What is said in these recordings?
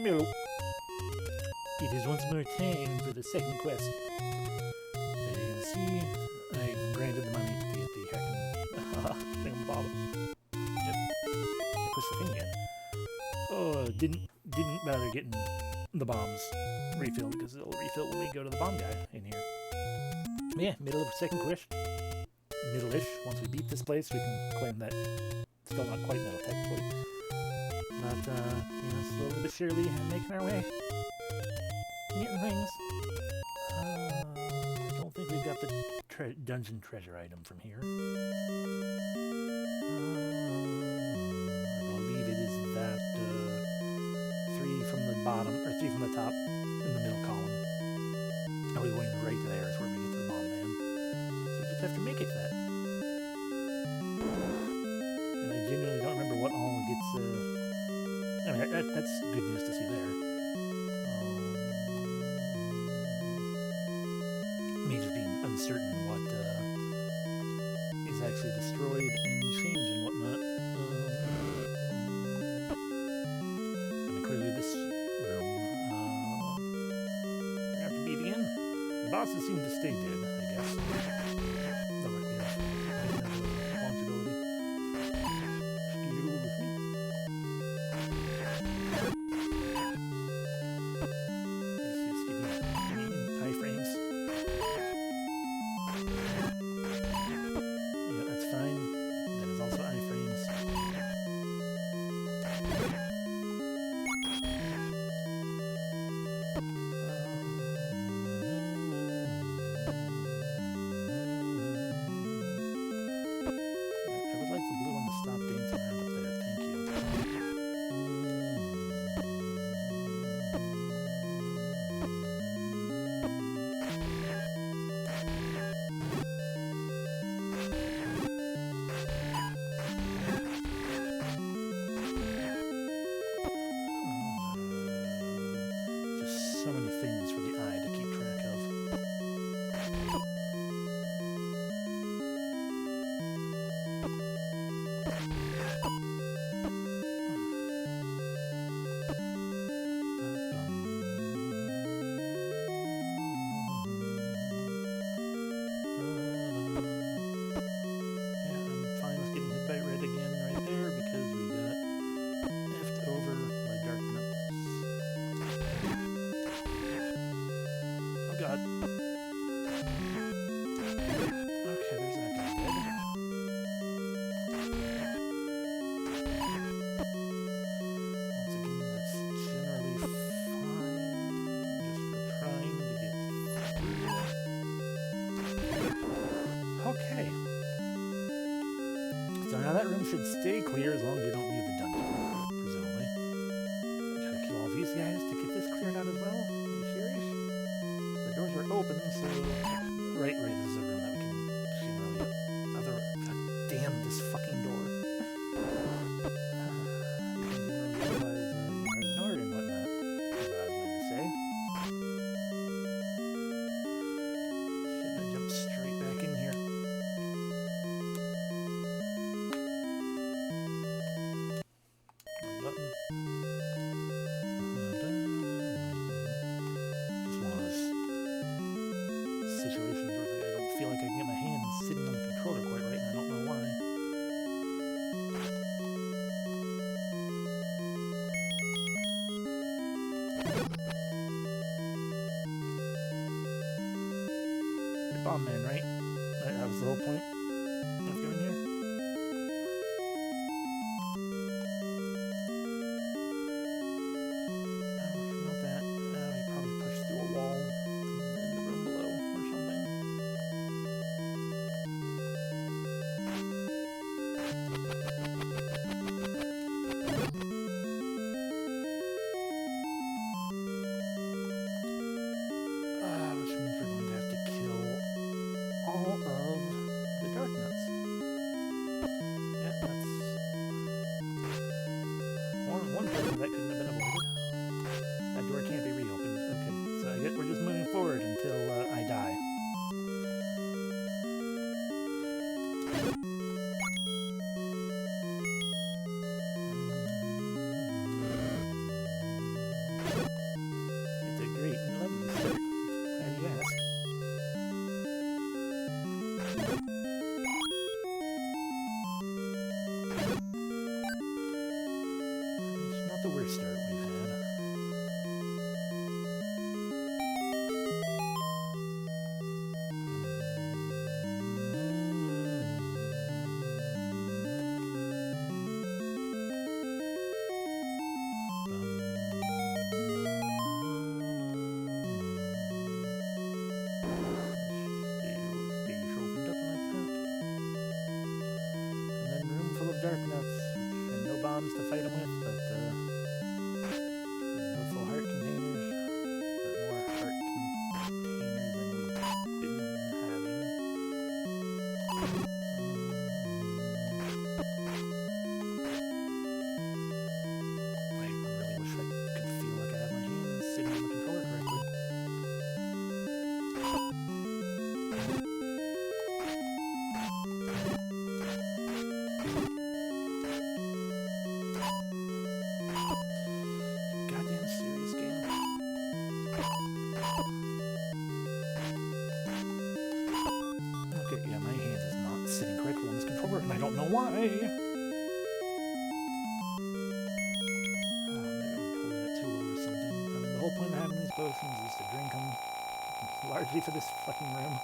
Middle. It is once more time for the second quest. As you can see, I granted the money to get the heckin' thingamabob. Yep. I pushed the thing again. Oh, didn't bother getting the bombs refilled because it'll refill when we go to the bomb guy in here. Yeah, middle of second quest. Middle-ish. Once we beat this place, we can claim that. Still not quite middle, technically. But, you know, slowly but surely making our way. Getting things. I don't think we've got the dungeon treasure item from here. I believe it is that 3 from the bottom, or 3 from the top in the middle column. Are we going right there is where we get to the bomb man. So we just have to make it to that. And I genuinely don't remember what all gets, I mean, that's good news to see there. Me just being uncertain what is actually destroyed and changed and whatnot. I mean, clearly this room, we're gonna have to beat again. The bosses seem to stay dead, I guess. Oh, right, we have launch ability. Excuse me. Just give me iframes. Yeah, that's fine. That is also iframes. I would like the blue one to stop dancing around up there. Thank you. Just so many things for the eye to keep track of. Yeah, I'm fine with getting hit by red again right there because we got effed over by darkness. Oh god. Okay, there's that guy dead. Once again, that's generally fine. Just for trying to get through. Okay. So now that room should stay clear as long as we don't leave the dungeon, presumably. Gotta kill all these guys to get this cleared out as well? Are you serious? The doors are open, so... Right, this is a room that we can generally... God damn this fucking door. We can generally otherwise, ignore it and whatnot, is what I was going to say. Shouldn't have jumped straight back in here. Button. Just one of those situations where it's like I don't feel like I can get my hands sitting on the controller quite right, and I don't know why. The bomb man, right? That was the whole point of going here. Not that. He probably pushed through a wall in the room below or something. Which means we're going to have to kill all of the Maybe I'm pulling it too low or something. I mean, the whole point of having these potions is to drink them, largely for this fucking room.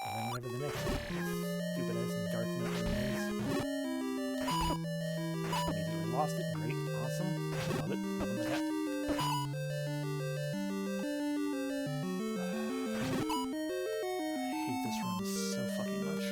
And then whatever the next stupid ass dark nut room is. Immediately lost it. Great. Awesome. Love it. Love it like that. I hate this room so fucking much.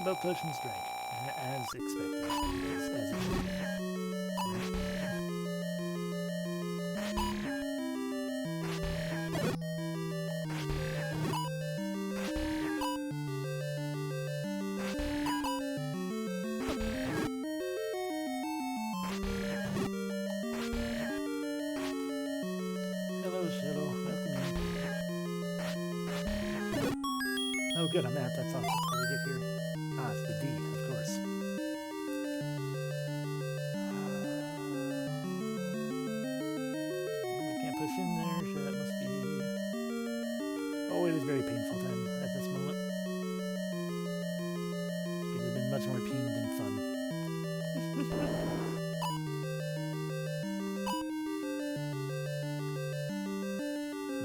Both potions drank, as expected, as it should be. Hello, Shadow. Welcome in. Oh, good on that. That's all. That's how we get here. Ah, it's the D, of course. We can't push in there, so that must be... Oh, it is very painful time at this moment. It would have been much more pain than fun.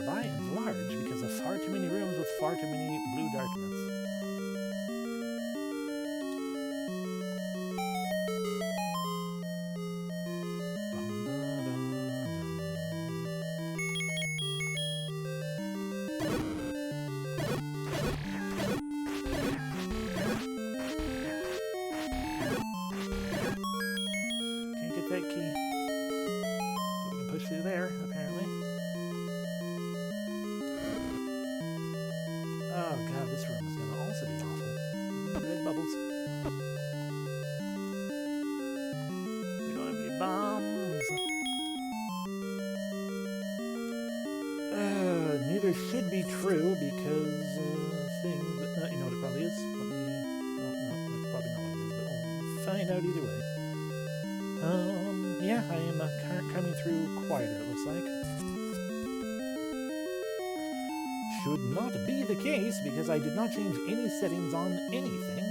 By and large, because of far too many rooms with far too many blue darkness. That key. But we can push through there, apparently. Oh god, this room is gonna also be awful. Red bubbles. We don't have any bombs. Neither should be true because thing. But you know what it probably is. Let me. No, that's probably not what it is. But we'll find out either way. Yeah, I am coming through quieter, it looks like. Should not be the case, because I did not change any settings on anything,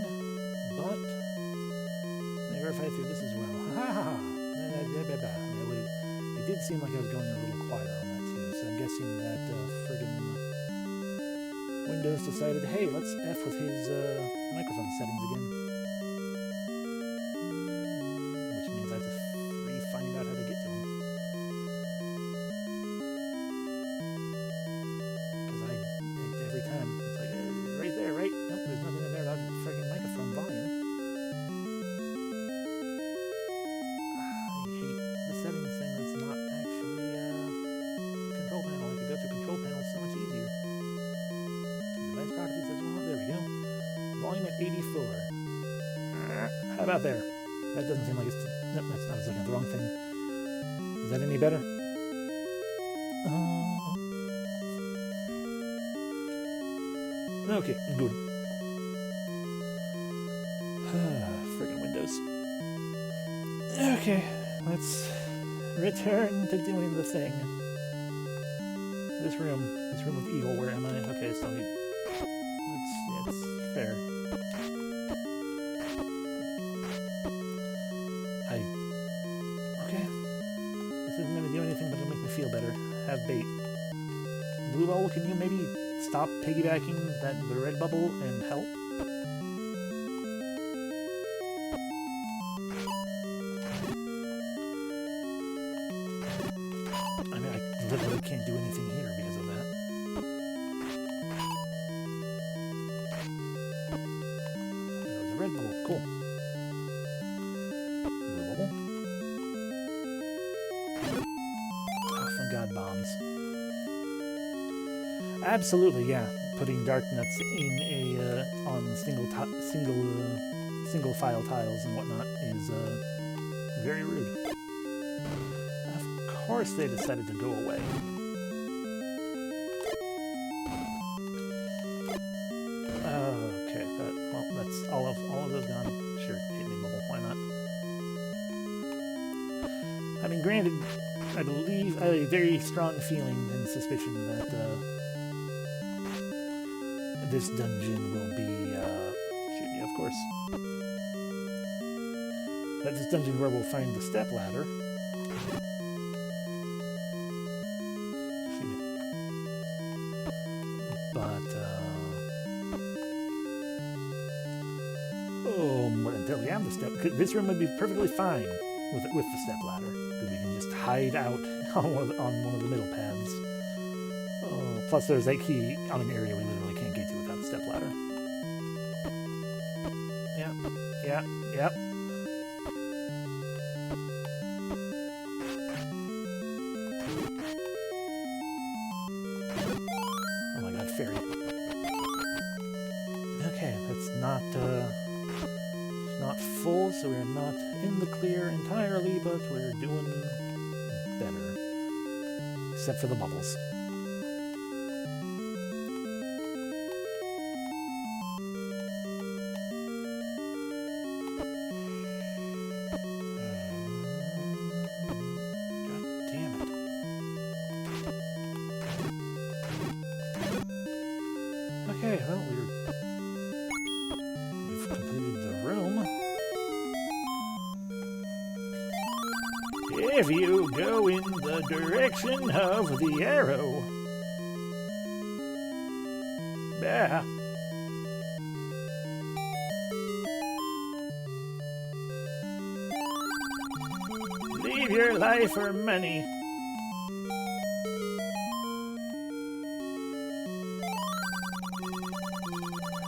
but let me verify through this as well. Ha ha ha! It did seem like I was going a little quieter on that too, so I'm guessing that friggin' Windows decided, hey, let's F with his microphone settings again. Find out how to get to him. Because every time, it's like, right there, right? Nope, there's nothing in there about friggin' microphone volume. I hate the settings thing that's not actually control panel. I could go through control panels so much easier. Device properties as well. There we go. Volume at 84. How about there? That doesn't seem like it's... Nope, that's, I was looking at the wrong thing. Is that any better? Okay, good. Friggin' Windows. Okay, let's return to doing the thing. This room with evil, where am I? Okay, it's only... It's fair. Okay. This isn't going to do anything but it'll make me feel better. Have bait. Blue bubble, can you maybe stop piggybacking the red bubble and help? I mean, I literally can't do anything here because of that. That was a red bubble. Cool. Blue bubble. Absolutely, yeah. Putting dark nuts in a on single file tiles and whatnot is very rude. Of course, they decided to go away. Okay, well, that's all of those gone. Sure, hit me, bubble. Why not? I mean, granted, I believe I have a very strong feeling and suspicion that this dungeon will be, shitty, of course. That's this dungeon where we'll find the step ladder. But, until we have the step, this room would be perfectly fine with the step ladder, because we can just hide out on one of the middle paths. Oh, plus there's that key on an area we literally can't get to without the step ladder. Yep. Oh my god, fairy. Okay, that's not full, so we're not in the clear entirely, but we're doing better. Except for the bubbles. God damn it. Okay, well, we've completed the room. If you go in the direction of the arrow. Bah. Leave your life for money.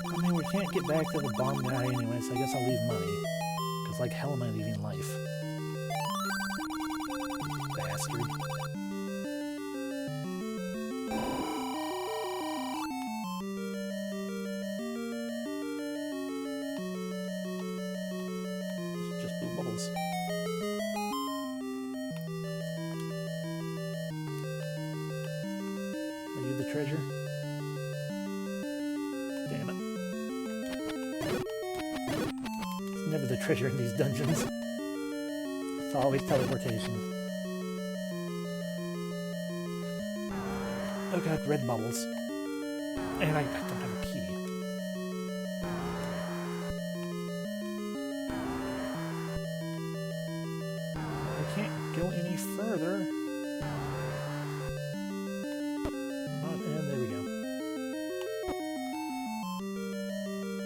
I mean, we can't get back to the bomb guy anyway, so I guess I'll leave money. Because like hell am I leaving life? Bastard. It's just blue bubbles. Are you the treasure? Damn it. It's never the treasure in these dungeons. It's always teleportation. Oh god, red bubbles. And I don't have a key. I can't go any further. And there we go.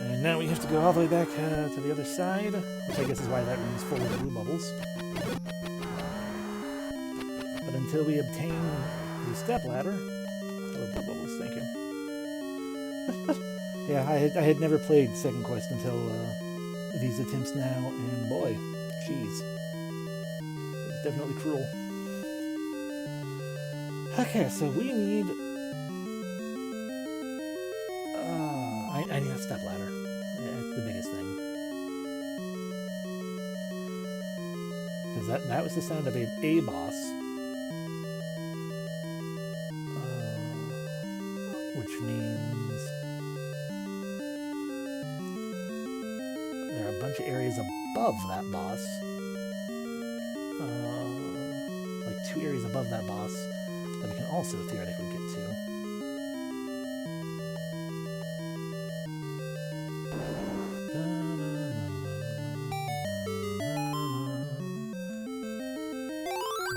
And now we have to go all the way back to the other side, which I guess is why that room is full of blue bubbles. But until we obtain the step ladder... Blue bubbles, thank you. Yeah, I had never played Second Quest until these attempts now, and boy, jeez. It's definitely cruel. Okay, so we need... I need a step ladder. That's the biggest thing. Because that was the sound of a boss. Which means there are a bunch of areas above that boss. Like 2 areas above that boss that we can also theoretically get to.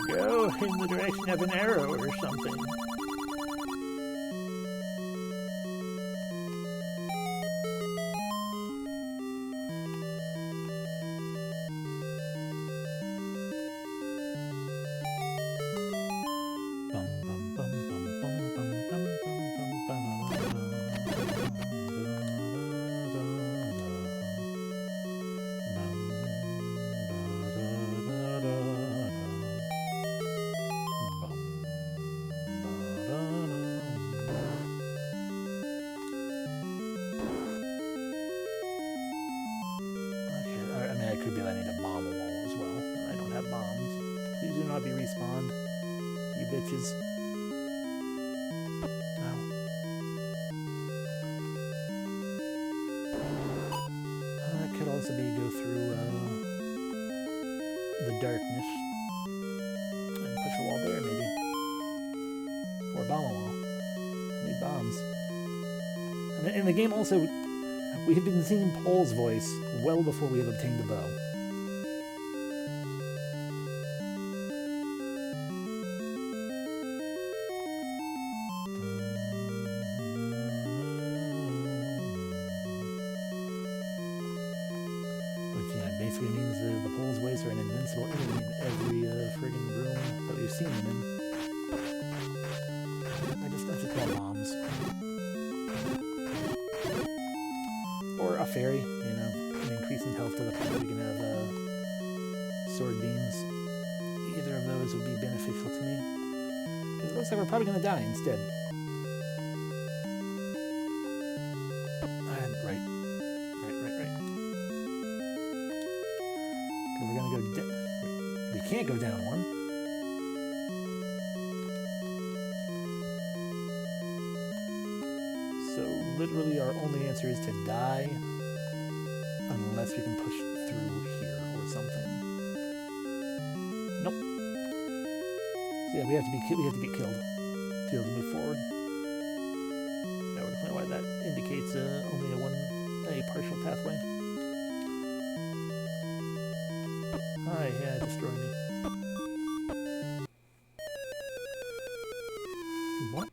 Go in the direction of an arrow or something. glitches. It could also be go through the darkness and push a wall there, maybe. Or bomb a wall. Need bombs. And in the game also, we have been seeing Paul's voice well before we have obtained the bow. Which, yeah, basically means the Paul's voice are an invincible enemy in every friggin' room that we've seen them in. I just want bombs. Or a fairy, you know, an increase in health to the point that we can have sword beams. Either of those would be beneficial to me. It looks like we're probably going to die instead. Right. We're going to go down. We can't go down one. So literally our only answer is to die unless we can push through here or something. Nope. So yeah, we have to get killed to be able to move forward. That would explain why that indicates only a partial pathway. Hi, yeah, destroy me. What?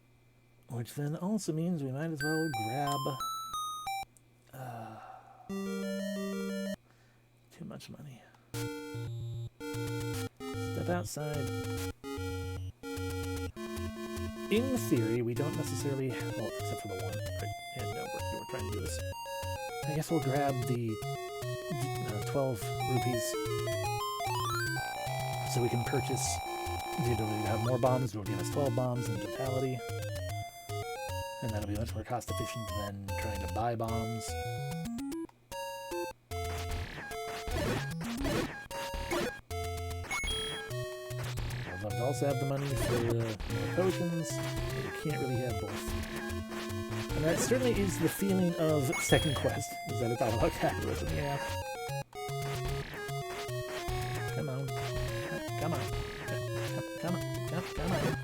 Which then also means we might as well grab too much money. Step outside. In theory, we don't necessarily have, well, except for the one. Right? And no, we're trying to do this. I guess we'll grab the 12 rupees so we can purchase the ability to have more bombs. Will give us 12 bombs in totality. And that'll be much more cost efficient than trying to buy bombs. I'd love to also have the money for more potions, but you can't really have both. And that certainly is the feeling of Second Quest, is that it's all about capitalism, yeah. Come on. Come on. Come on. Come on.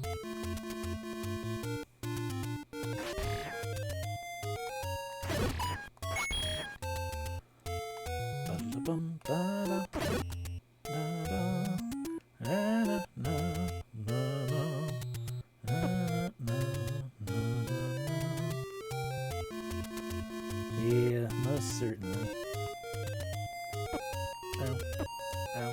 Yeah, most certainly. Ow. Ow.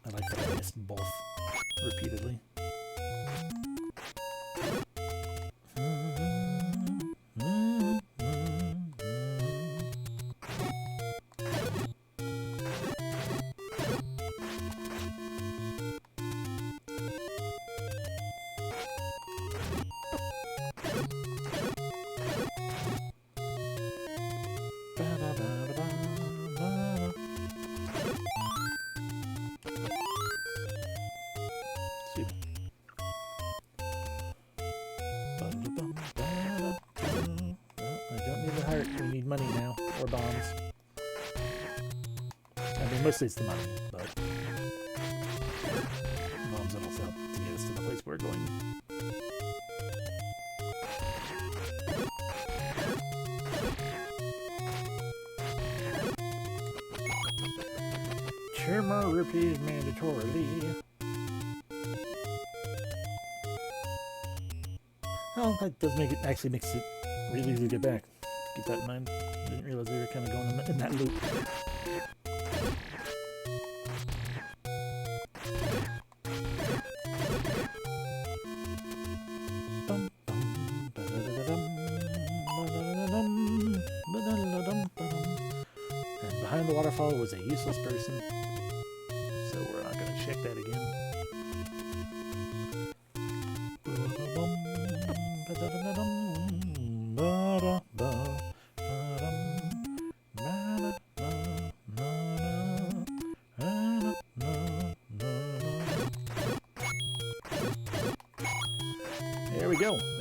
I like that I missed both repeatedly. We need money now, or bombs. I mean, mostly it's the money, but bombs will also help to get us to the place we're going. Sure, more rupees mandatorily. Oh, that does make it, actually makes it really easy to get back. Keep that in mind. I didn't realize we were kind of going in that loop. And behind the waterfall was a useless person, so we're not going to check that again.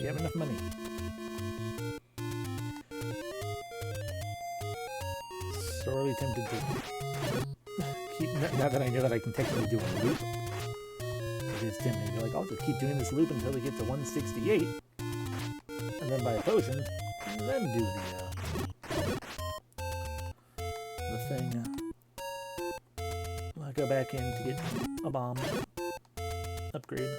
you have enough money. Sorely tempted to keep, now that I know that I can technically do a loop, it is tempting to be like, I'll just keep doing this loop until we get to 168, and then buy a potion, and then do the thing. I'll go back in to get a bomb upgrade.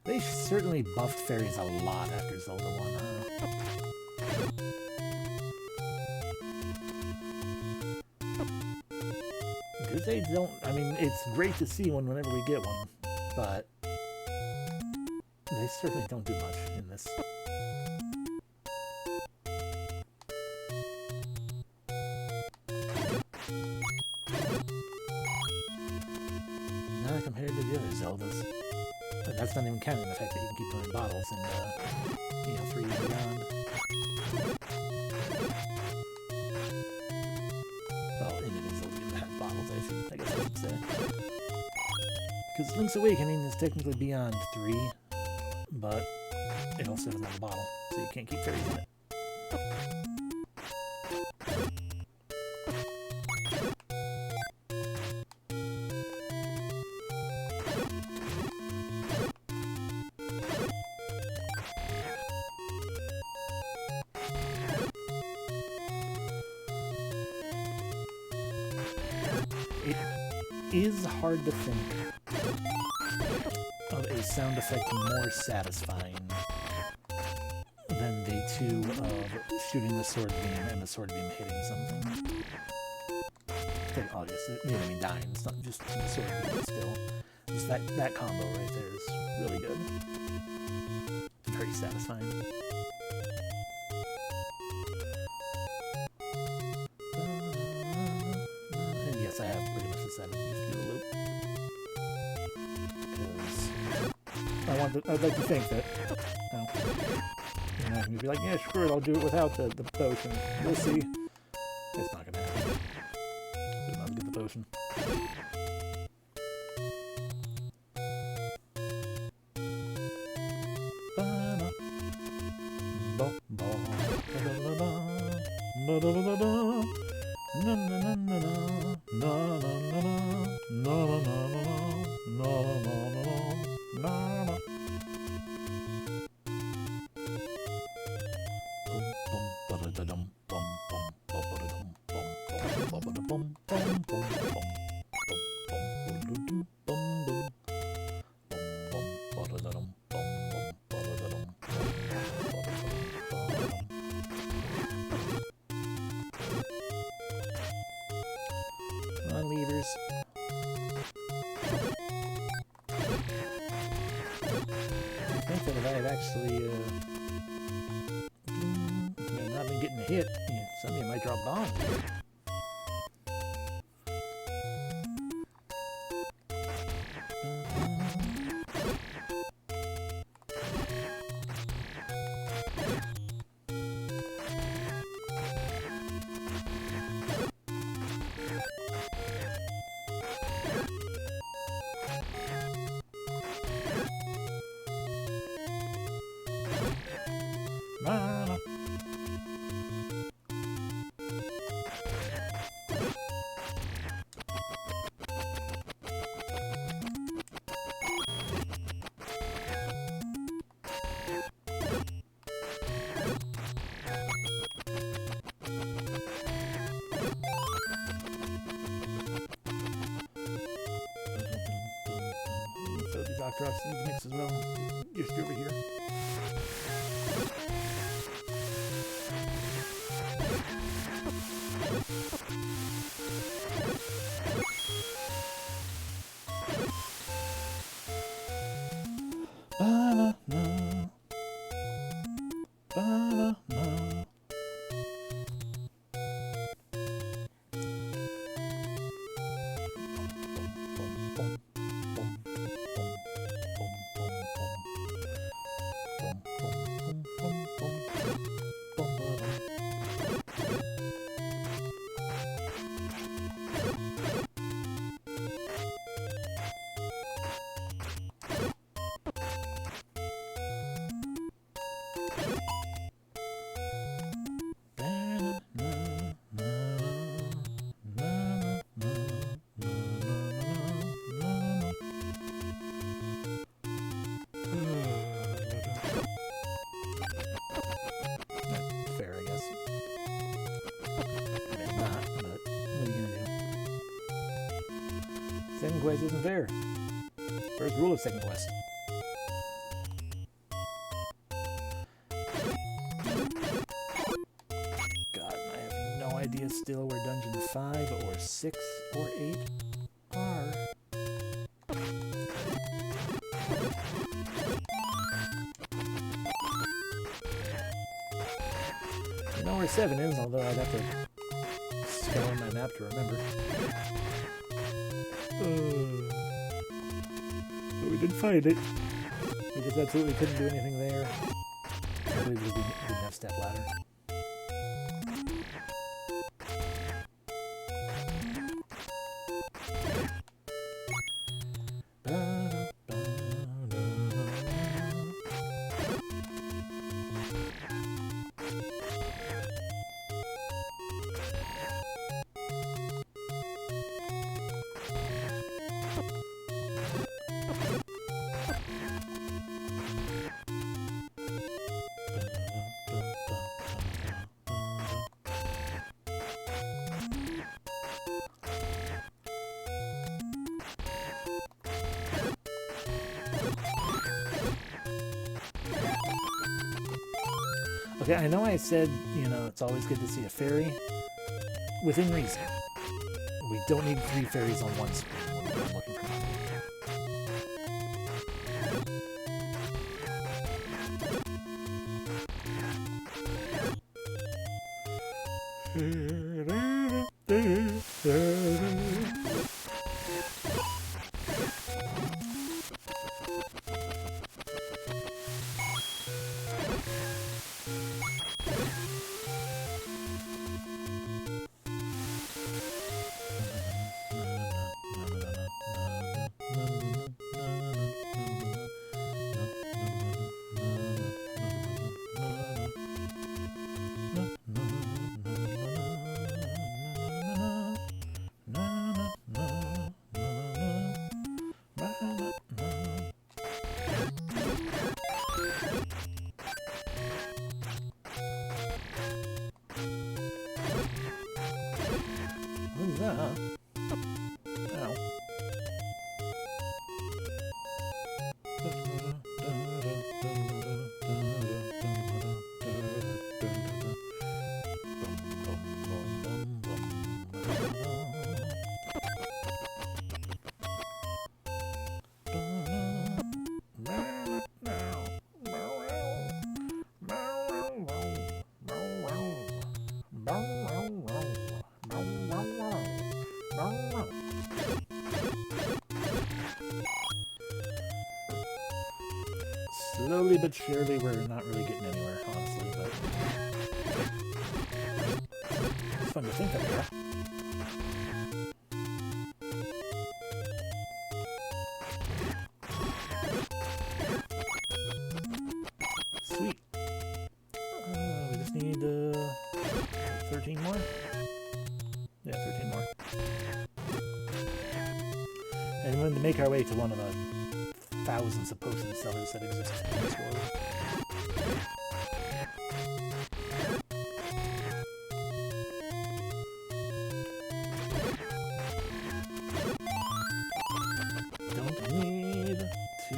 They certainly buffed fairies a lot after Zelda 1, Because they don't, I mean, it's great to see one whenever we get one, but they certainly don't do much in this. Not compared to the other Zeldas. And that's not even counting the fact that you can keep putting bottles in, 3 and beyond. Well, in it is a little bit bottles, I guess I should say. Because Link's Awakening is technically beyond 3, but it also has another bottle, so you can't keep fairies in it. It is hard to think of a sound effect more satisfying than the two of shooting the sword beam and the sword beam hitting something. Oh, yes, the enemy dying. It's not just the sword beam, still. Just that combo right there is really good. Very satisfying. And yes, I have pretty much decided to just do a loop. Because I'd like to think that, I can be like, yeah, screw it, I'll do it without the potion. We'll see. It's not gonna happen. So I'm gonna get the potion. Levers. I think that if I had actually not been getting hit, somebody might drop bombs. Dr. Oxygen's mix as well. Just over here. Ba-na-na. Ba-na-na. Fair, I guess. Maybe not, but what are you gonna do? Second quest isn't fair. First rule of second quest. God, I have no idea still where dungeon 5 or 6 or 8 are. I know where 7 is, although I'd have to scour my map to remember. But we did find it. We just absolutely couldn't do anything there. I believe we didn't have step ladder. Okay, I know I said, you know, it's always good to see a fairy. Within reason. We don't need 3 fairies on one screen when we're looking for Who's that? Ow. Slowly but surely, we're not really getting anywhere, honestly, but it's fun to think of that. Sweet. We just need 13 more? Yeah, 13 more. And then to make our way to one of the thousands of potion sellers that exist in this world. Don't need to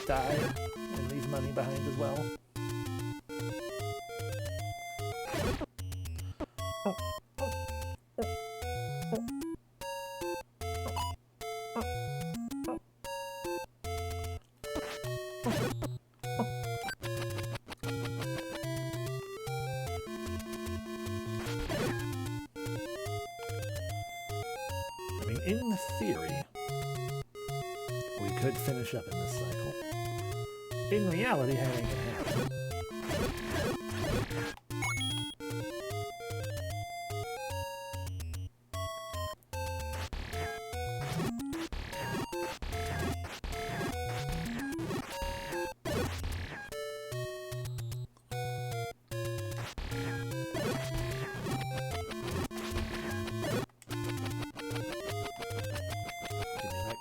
die and leave money behind as well. I mean, in theory, we could finish up in this cycle. In reality, that ain't gonna happen.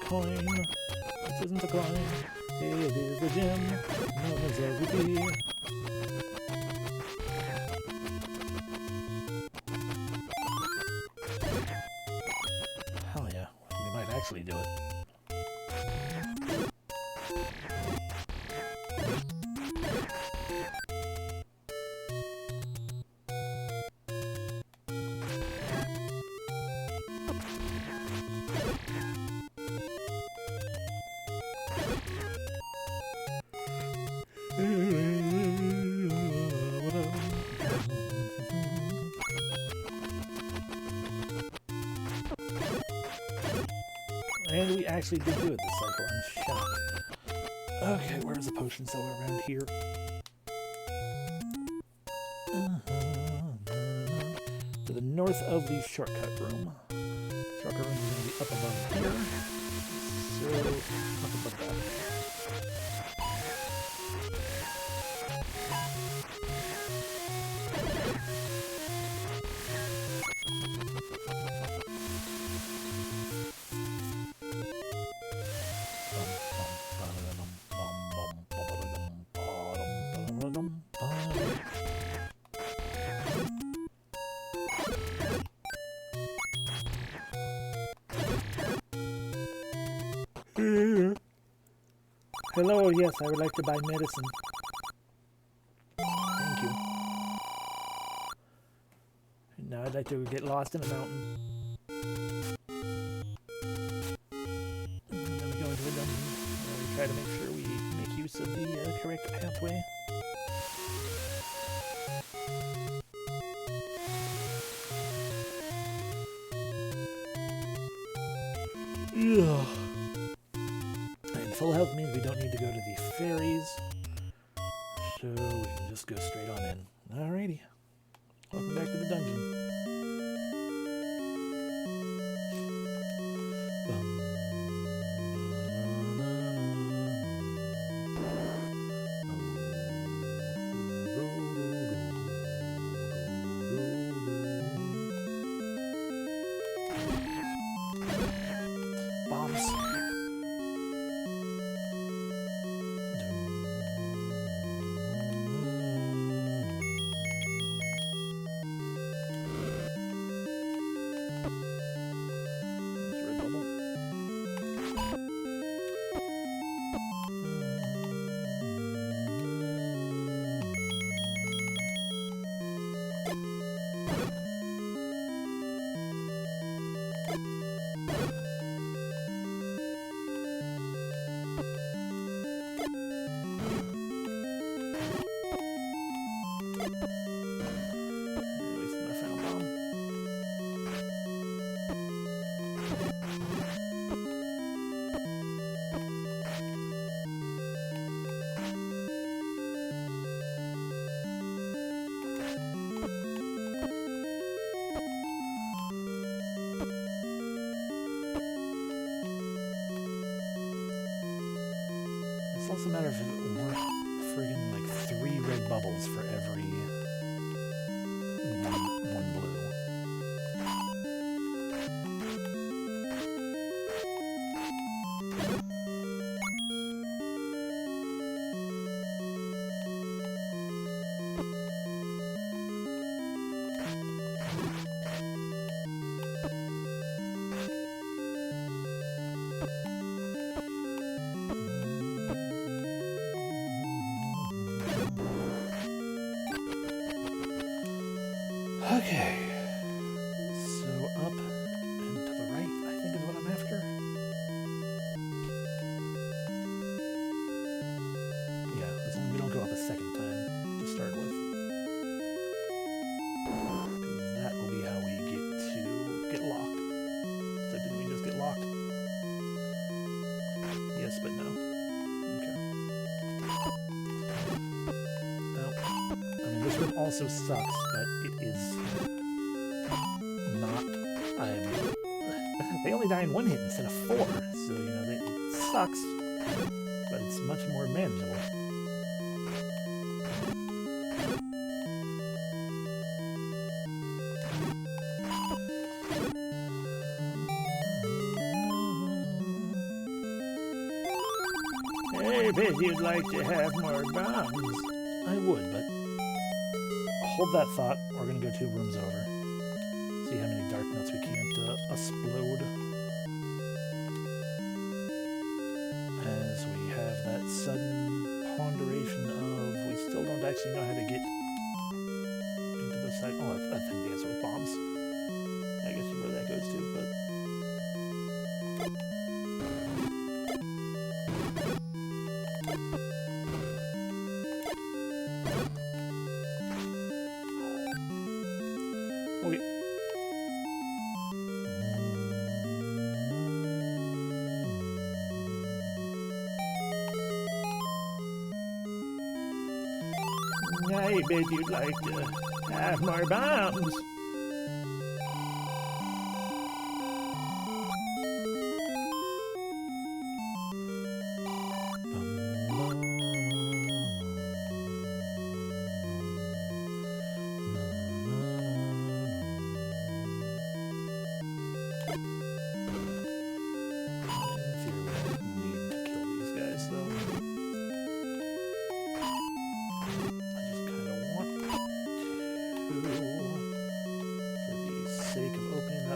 Coin. This isn't a coin. It is a gem. Known as a rupee. Hell yeah. We might actually do it. And we actually did do it this cycle. I'm shocked. Okay, where's the potion cellar around here? To the north of the shortcut room. Shortcut room is going to be up above here. So, up above that. Hello, yes, I would like to buy medicine. Thank you. Now I'd like to get lost in a mountain. And then we go into a dungeon. And we try to make sure we make use of the correct pathway. Ugh. Full health means we don't need to go to the ferries, so we can just go straight on in. Alrighty, welcome back to the dungeon. Bombs. It's also a matter of if it weren't friggin' like 3 red bubbles for every one blue. also sucks, but it is not. They only die in one hit instead of 4, so you know it sucks, but it's much more manageable. Hey, bet you'd like to have more bombs. I would, but hold that thought. We're gonna go 2 rooms over. See how many dark nuts we can't explode. As we have that sudden ponderation of we still don't actually know how to get into the side. Oh, I think the answer was bombs. I guess where that goes to, but. Okay. I bet you'd like to have more bombs.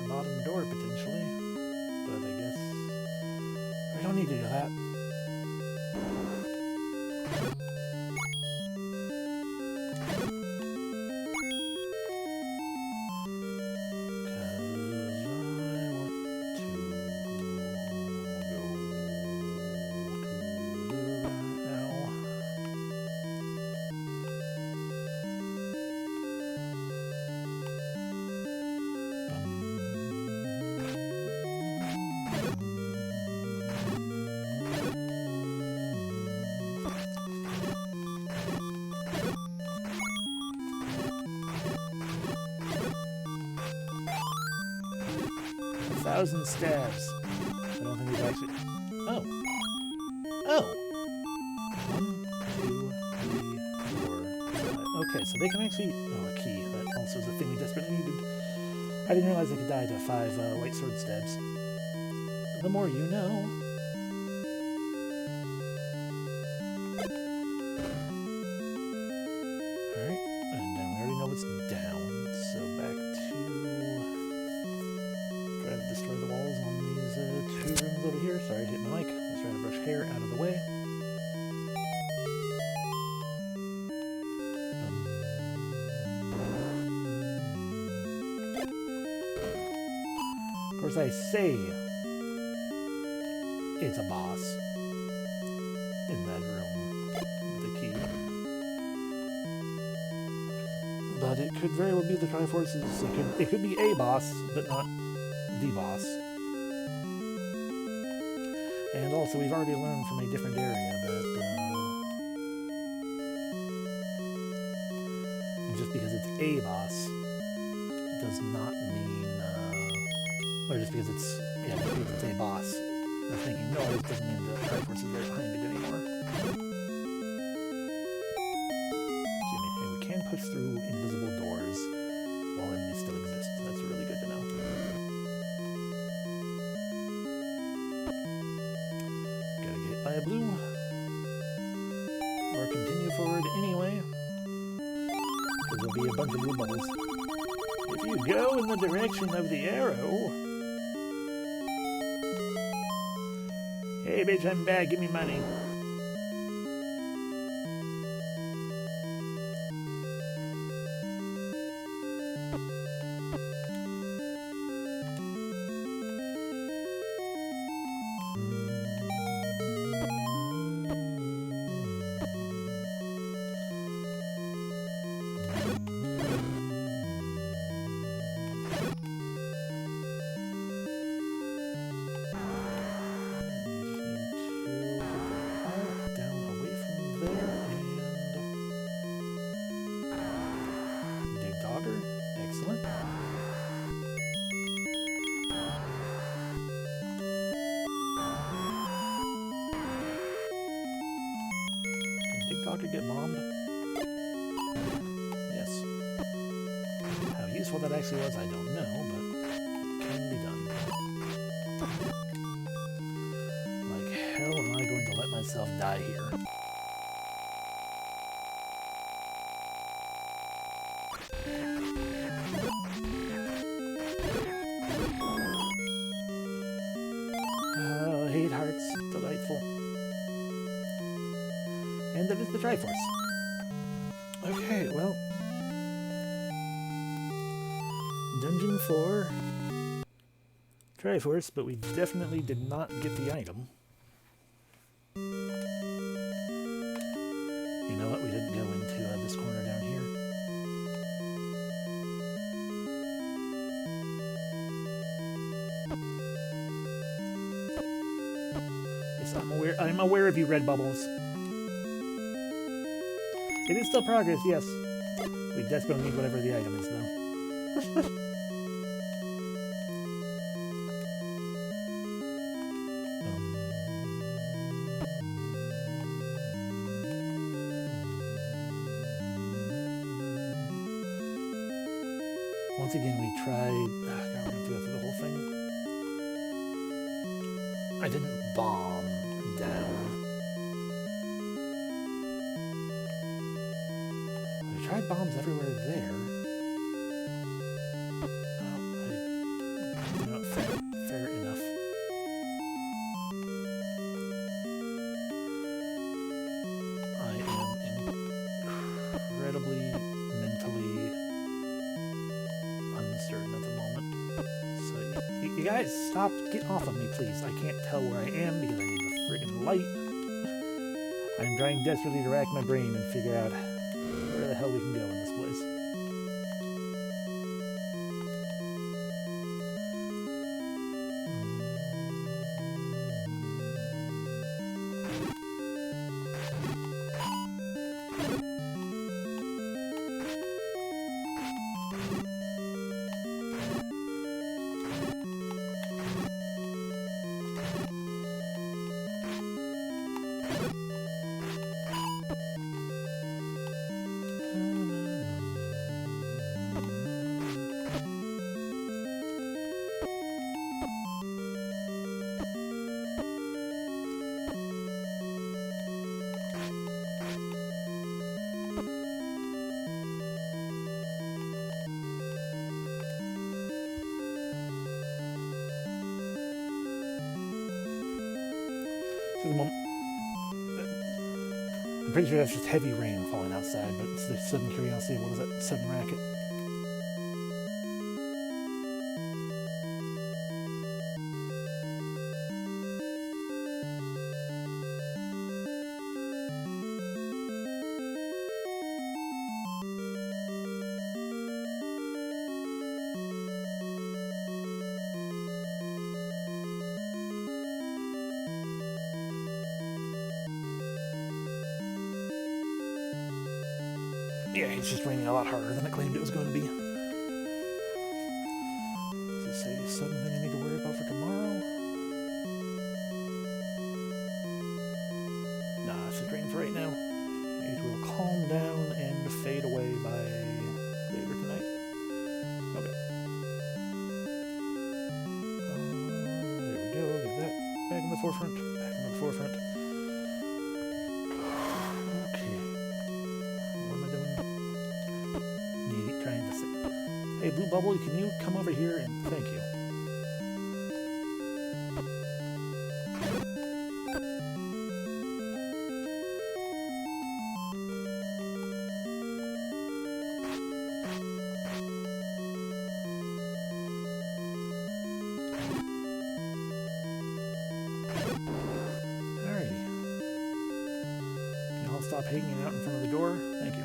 Bottom door potentially, but I guess I don't need to do that. Thousand stabs. I don't think we've actually. Oh. Oh. 1, 2, 3, 4, 5. Okay, so they can actually. Oh, a key. That also is a thing we desperately needed. I didn't realize I could die to 5 white sword stabs. The more you know. Alright, and then we already know what's down. So back to. Try to destroy the walls on these 2 rooms over here. Sorry, I hit my mic. I was trying to brush hair out of the way. Of course, I say it's a boss in that room with the key. But it could very well be the Triforces. It could be a boss, but not the boss. And also, we've already learned from a different area that just because it's a boss does not mean, or just because it's, yeah, just because it's a boss, that's making noise doesn't mean the Triforce is right behind it anymore. Excuse me. And we can push through invisible doors while enemies still exist. That's really good to know. By a blue, or continue forward anyway, because there'll be a bunch of blue bubbles. If you go in the direction of the arrow... Hey bitch, I'm back, give me money. it get bombed? Yes. How useful that actually was, I don't know, but it can be done. Like hell am I going to let myself die here? Oh, 8 hearts. Delightful. And that is the Triforce. Okay, well. Dungeon 4. Triforce, but we definitely did not get the item. You know what? We didn't go into this corner down here. Yes, I'm aware of you, red bubbles. It is still progress, yes. We desperately need whatever the item is, though. Once again, we tried... God, we're going to have to go through the whole thing. I didn't bomb down. We tried bombs everywhere there. Oh, fair enough. I am incredibly mentally uncertain at the moment. So you guys, stop. Get off of me, please. I can't tell where I am because I need the friggin' light. I'm trying desperately to rack my brain and figure out where the hell we can go in this place. I'm pretty sure that's just heavy rain falling outside, but it's the sudden curiosity. What is that sudden racket? Yeah, it's just raining a lot harder than it claimed it was going to be. Does it say sudden thing I need to worry about for tomorrow? Nah, it's just raining for right now. It will calm down and fade away by later tonight. Okay. There we go, get that back in the forefront. Back in the forefront. Hey, Blue Bubble, can you come over here and thank you? Alrighty. Can you all stop hanging out in front of the door? Thank you.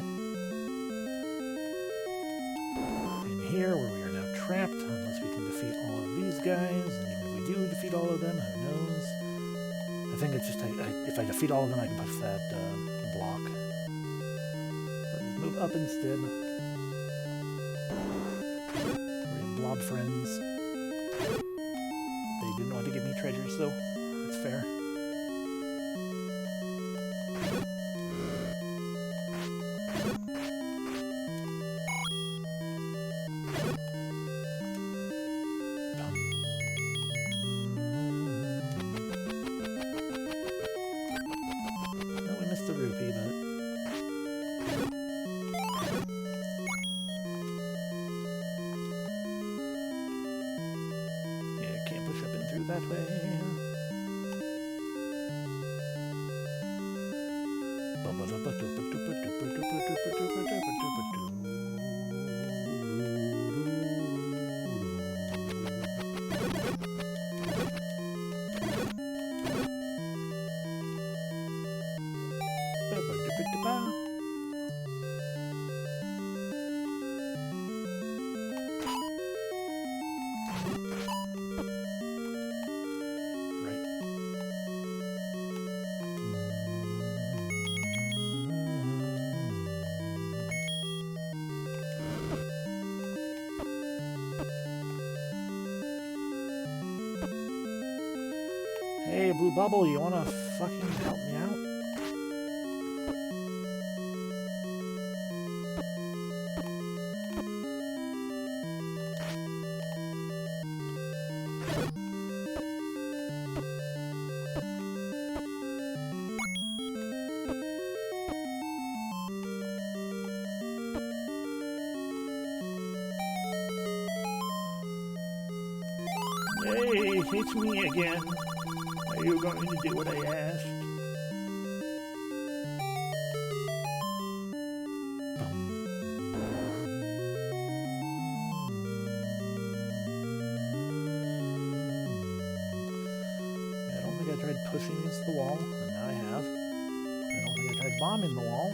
Here, where we are now trapped, unless we can defeat all of these guys, and even if we do defeat all of them, who knows? I think it's just, if I defeat all of them, I can push that block. Let's move up instead. We have blob friends. They didn't want to give me treasures, though. That's fair. Hey, Blue Bubble, you wanna fucking help me out? Hey, it's me again. Are you going to do what I asked? I don't think I tried pushing against the wall, and now I have. I don't think I tried bombing the wall.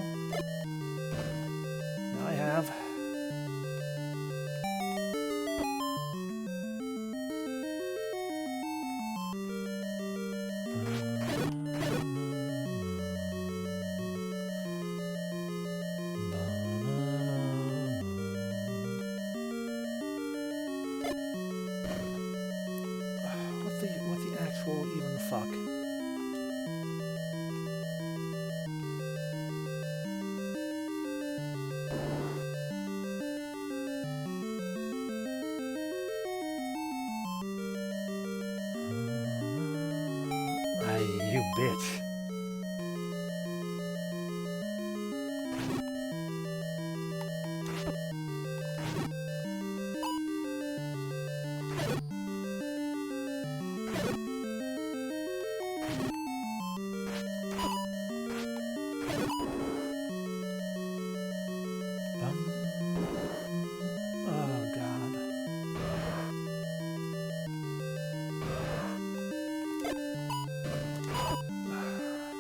Now I have. What the actual even fuck? You bitch. Oh, God.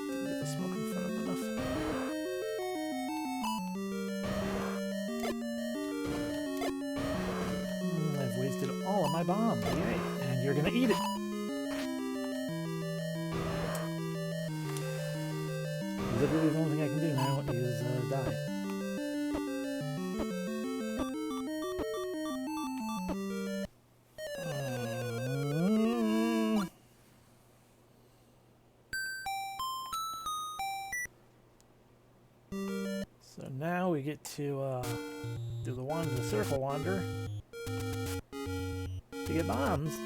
Didn't get the smoke in front of him enough. I've wasted all of my bombs. Yay. And you're gonna eat it. Literally the only thing I can do now is die. So now we get to do the circle wander to get bombs.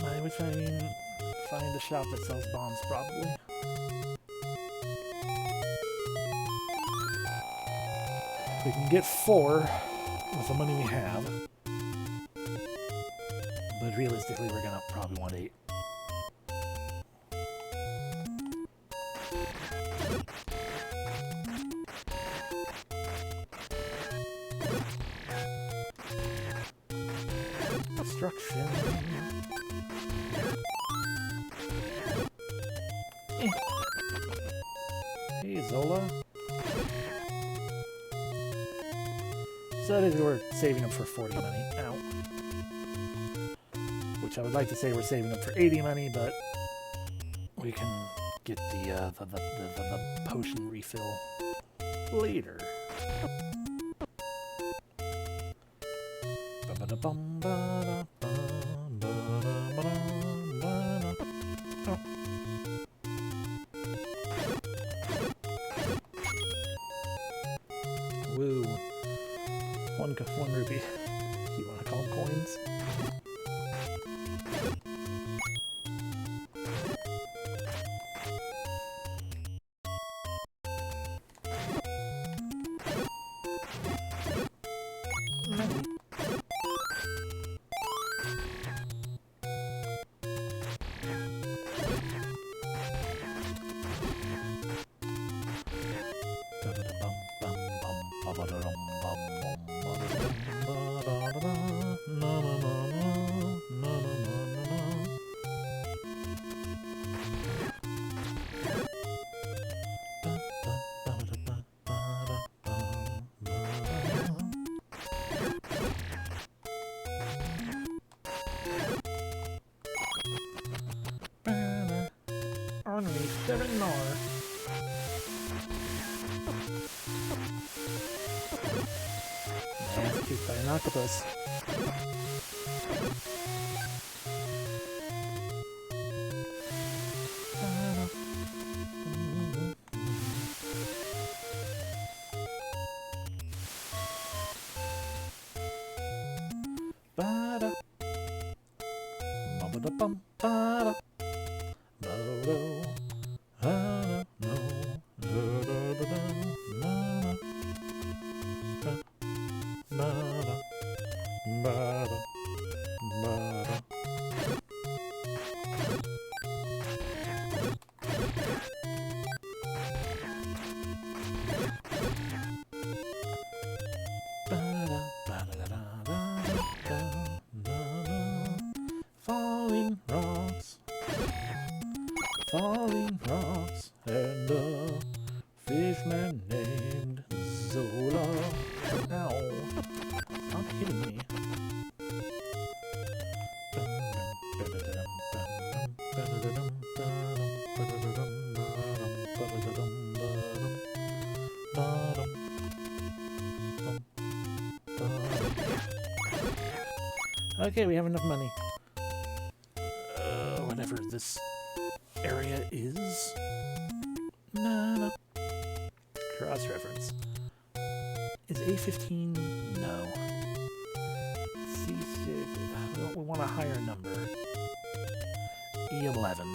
By which I mean find a shop that sells bombs, probably. We can get 4 with the money we have, but realistically we're gonna probably want 8. Destruction. Hey, Zola. So that is, we're saving up for 40 money. Ow. Which I would like to say we're saving up for 80 money, but we can get the potion refill later. Oh. Woo. One rupee. You want to call them coins? 7 more. Man, it's kicked by an octopus. Falling rocks, and a fishman named Zola. Ow. Stop hitting me. Okay, we have enough money. Whatever this area is. No. Cross-reference. Is A15? No. C6. We want a higher number. E11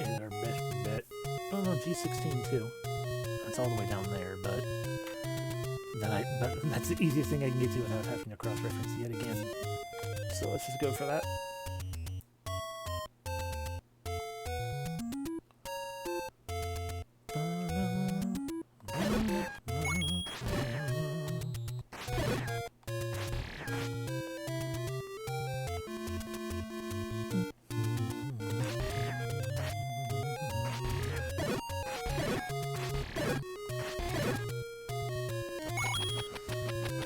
is our best bet. Oh no, G16 too. That's all the way down there, but that's the easiest thing I can get to without having to cross-reference yet again. So let's just go for that.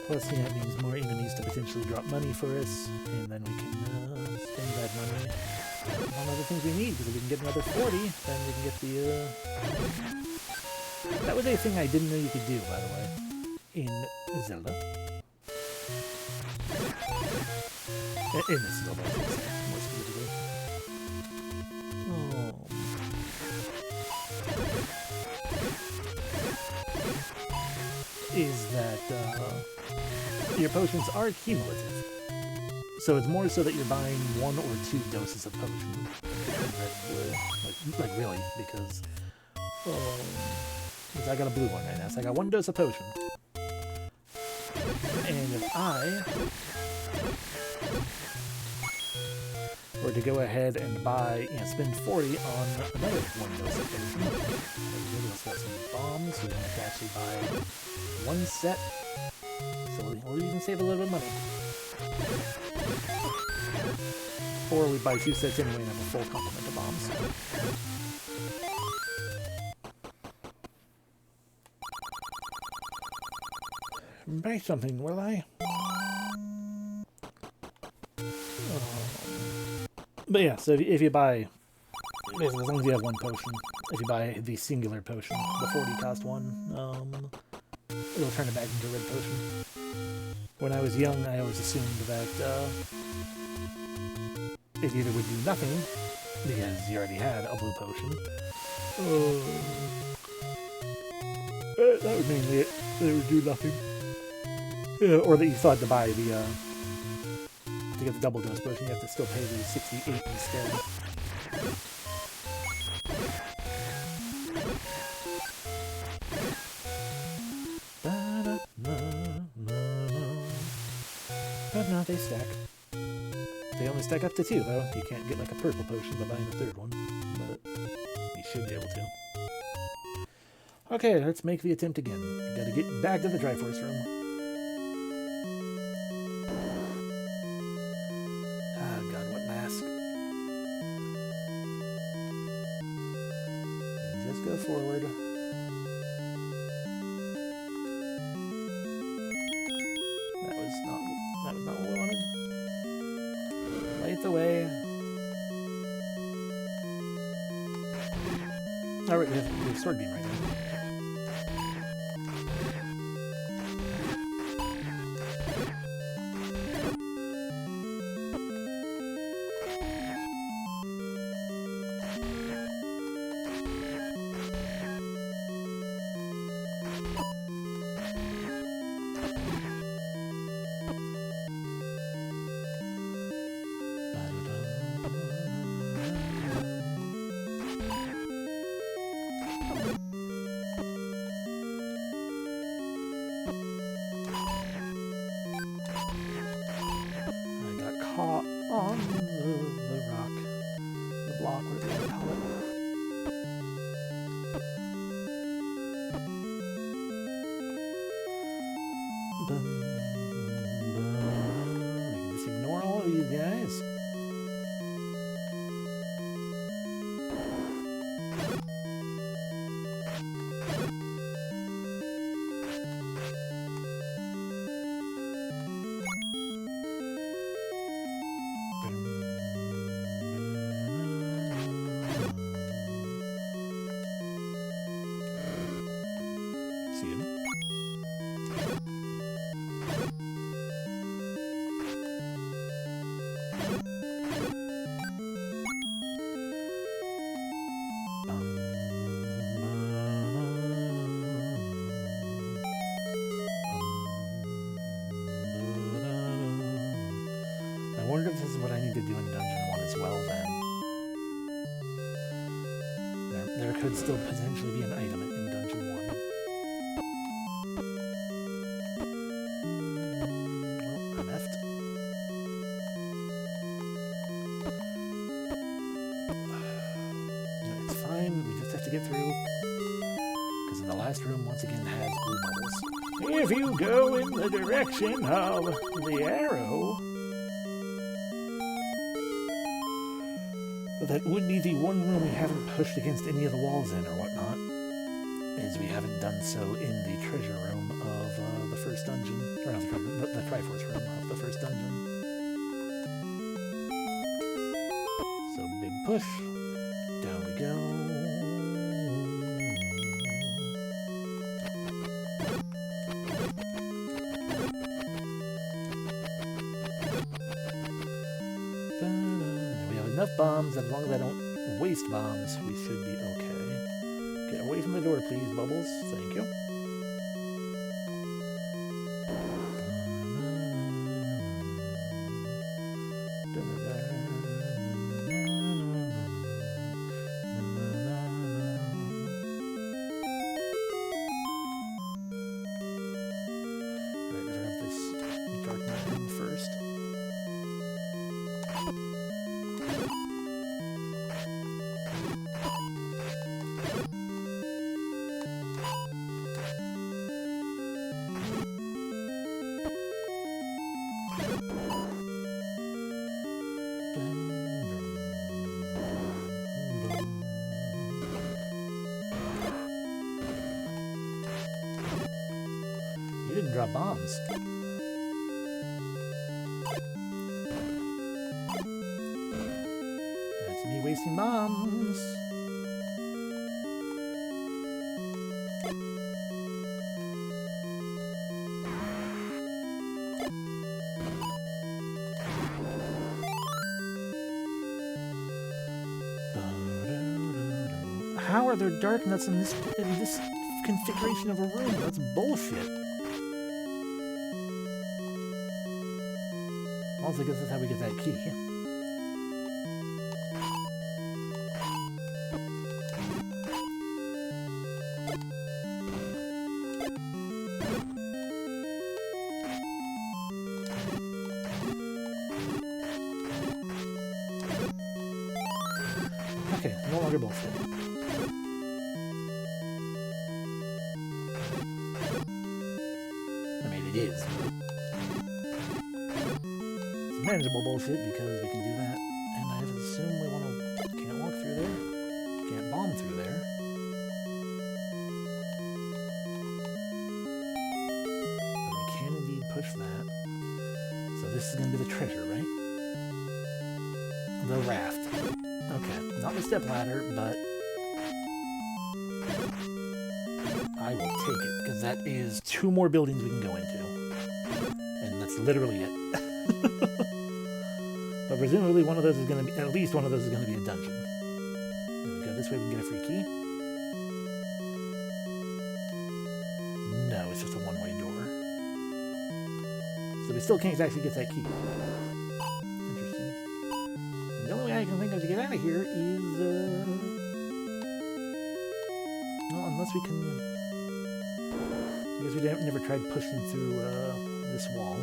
Plus, yeah, it means more enemies to potentially drop money for us, and then we can spend that money on other things we need, because if we can get another 40, then we can get the, That was a thing I didn't know you could do, by the way, in Zelda. In this Zelda, I should say, more specifically. Is that, your potions are cumulative. So it's more so that you're buying 1 or 2 doses of potion. Like really, because I got a blue one right now, so I got 1 dose of potion. And if I were to go ahead and buy, spend 40 on another 1 dose of potion, maybe let's got some bombs, so we don't have to actually buy 1 set. So we'll even save a little bit of money. Or we buy 2 sets anyway and have a full complement of bombs. Buy something, will I? But yeah, so if you buy, as long as you have 1 potion, if you buy the singular potion, the 40 cost 1, it'll turn it back into a red potion. When I was young, I always assumed that it either would do nothing, because you already had a blue potion, that would mean it would do nothing. Or that you thought to buy the, to get the double dose potion, you have to still pay the 68 instead. But no, they stack. They only stack up to 2, though. You can't get like a purple potion by buying a 3rd one, but you should be able to. Okay, let's make the attempt again. Gotta get back to the Triforce room. Oh god, what mask? And just go forward. That was not what we wanted. Light the way. Alright, we have sword beam right now. Caught on the rock, the block, whatever you want to call it. I can just ignore all of these guys. See him? I wonder if this is what I need to do in Dungeon 1 as well, then. There could still potentially be an item in Dungeon 1. Well, I'm effed. No, it's fine, we just have to get through. Because the last room, once again, has blue bubbles. If you go in the direction of the arrow... But that would be the one room we haven't pushed against any of the walls in or whatnot, is we haven't done so in the treasure room of the first dungeon, or not the Triforce room of the first dungeon. So big push, down we go. Enough bombs, as long as I don't waste bombs, we should be okay. Get away from the door, please, Bubbles. Thank you. Right, let's have this dark room first. You didn't drop bombs. That's me wasting bombs. How are there dark nuts in this configuration of a room? That's bullshit. Also, I guess that's how we get that key. Okay, no longer bullshit. I mean, it is. It's manageable bullshit because we can do that. And I assume we can't walk through there. Can't bomb through there. But we can indeed push that. So this is going to be the treasure, right? The raft. Okay, not the step ladder, but I will take it, because that is 2 more buildings we can go into. And that's literally it. But presumably one of those is going to be, at least one of those is going to be a dungeon. There we go, this way we can get a free key. No, it's just a one-way door. So we still can't actually get that key. Interesting. And the only way I can think of to get out of here is, well, unless we can... I guess we never tried pushing through this wall.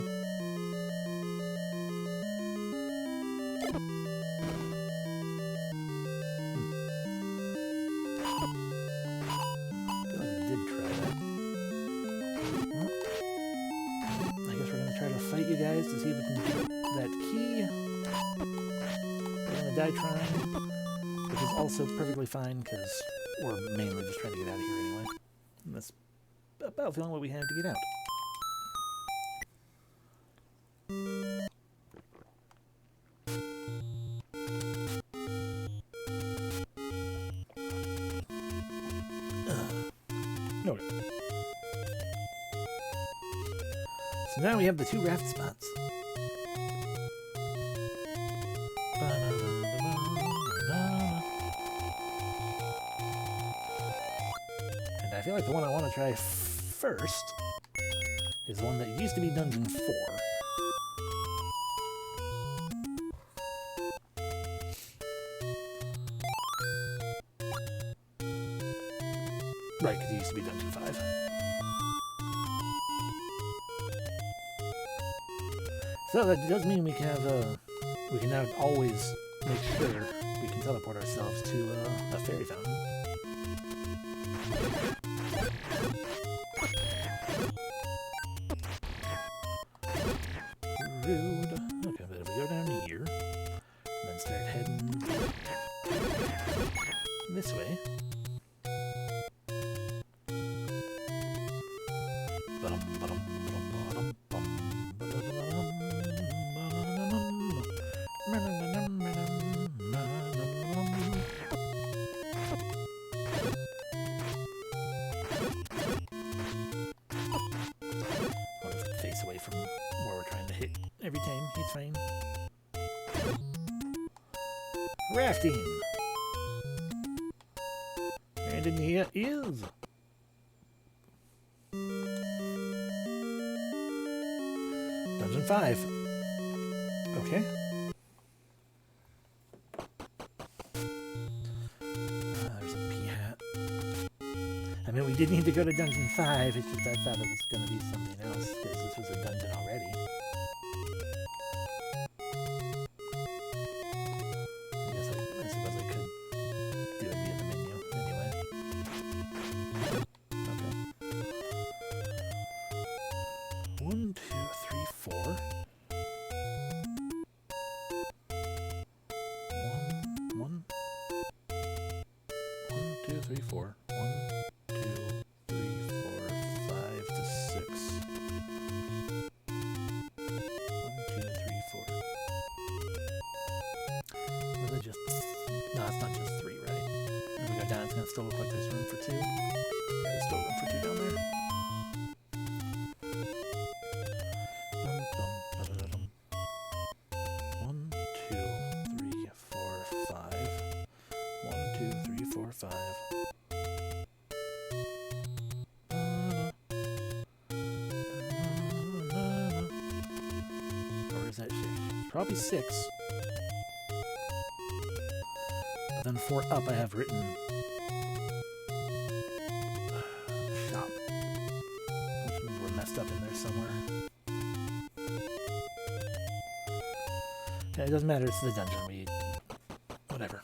To see if we can get that key. We're gonna die trying, which is also perfectly fine because we're mainly just trying to get out of here anyway. And that's about the only way we have to get out. No. So now we have the 2 raft spots. And I feel like the one I want to try first is the one that used to be Dungeon 4. Right, because it used to be Dungeon 5. So that does mean we can have we can now always make sure we can teleport ourselves to a fairy fountain. Rude. Okay, but if we go down here, and then start heading this way. Away from where we're trying to hit every time. It's fine. Rafting! And in here is... Dungeon 5. Okay. There's a pea hat. I mean, we did need to go to Dungeon 5, it's just I thought it was going to be something else, because this was a dungeon already. I suppose I could do it via the menu, anyway. Okay. 1, 2, 3, 4. 1, 2, 3, 4. 1, 2, 3, 4, 5 to 6. 1, 2, 3, 4. Was it just... No, it's not just 3, right? If we go down, it's going to still look like there's room for 2. Yeah, there's still room for 2 down there. 1, 2, 3, 4, 5. 1, 2, 3, 4, 5. Probably 6. But then 4 up I have written shop. Which means we're messed up in there somewhere. Yeah, it doesn't matter, it's the dungeon. Whatever.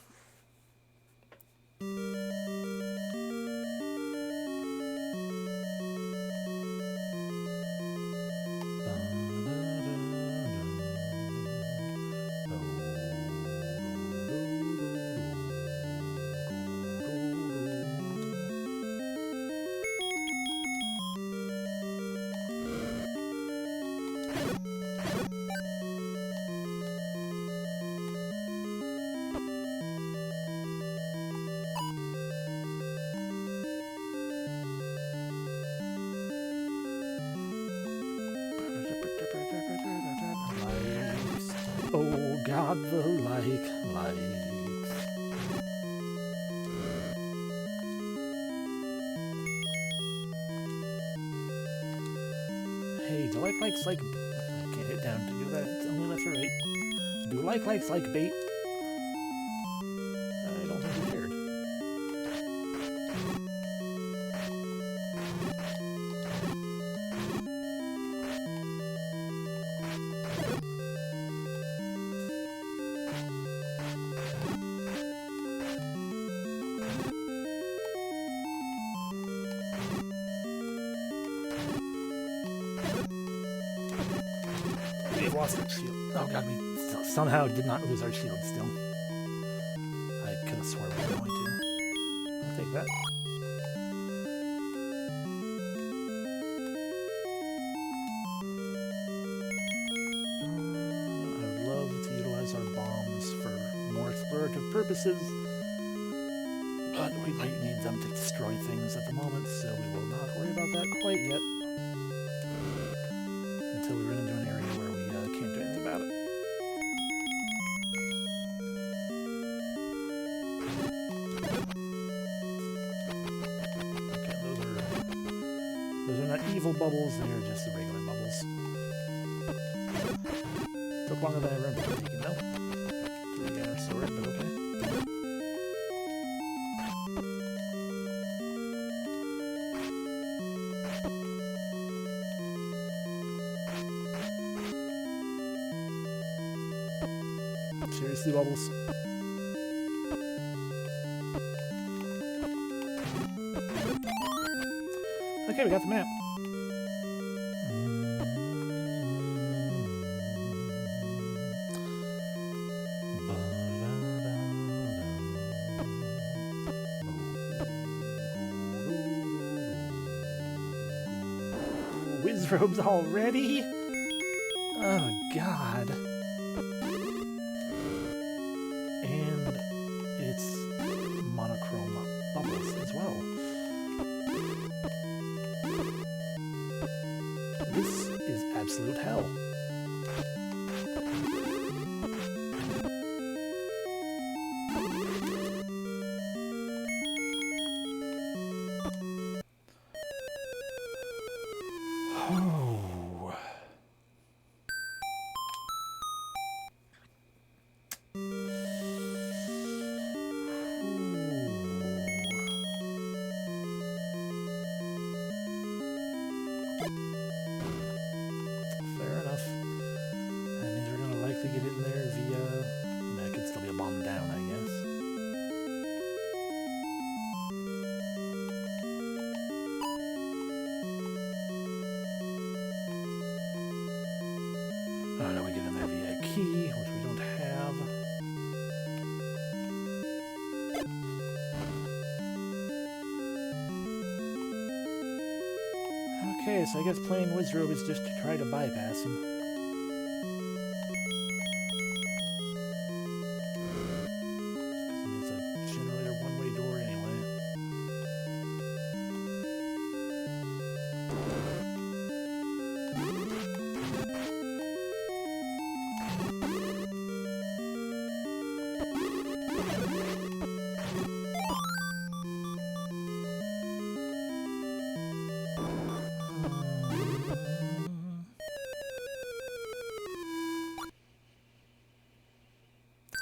Do likes like... I can't hit down to do that. It's only left or right. Do likes like bait? I don't think we cared. We've lost our shield. Oh god, we somehow did not lose our shield still. I could have sworn we were going to. I'll take that. I would love to utilize our bombs for more explorative purposes, but we might need them to destroy things at the moment, so we will not worry about that quite yet. Until we run into an area where we can't do anything about it. Okay, those are not evil bubbles, they are just the regular bubbles. Took longer than I remember taking though. So we got our sword, but okay. Seriously, bubbles. Okay, we got the map. Wizrobes already? Oh, God. Monochrome bubbles as well. This is absolute hell. Oh. To get in there via... I mean, it could still be a bomb down, I guess. Oh no, we get in there via a key, which we don't have. Okay, so I guess playing Wizrobe is just to try to bypass him.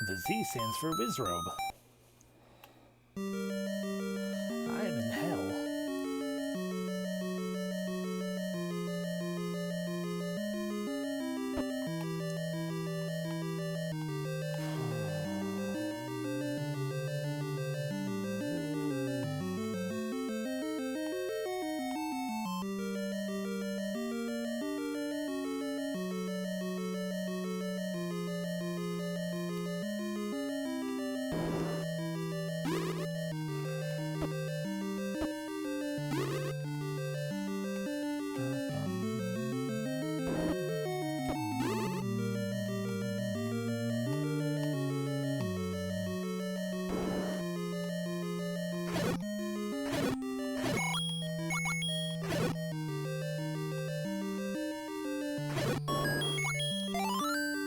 The Z stands for Wizrobe. I am in hell.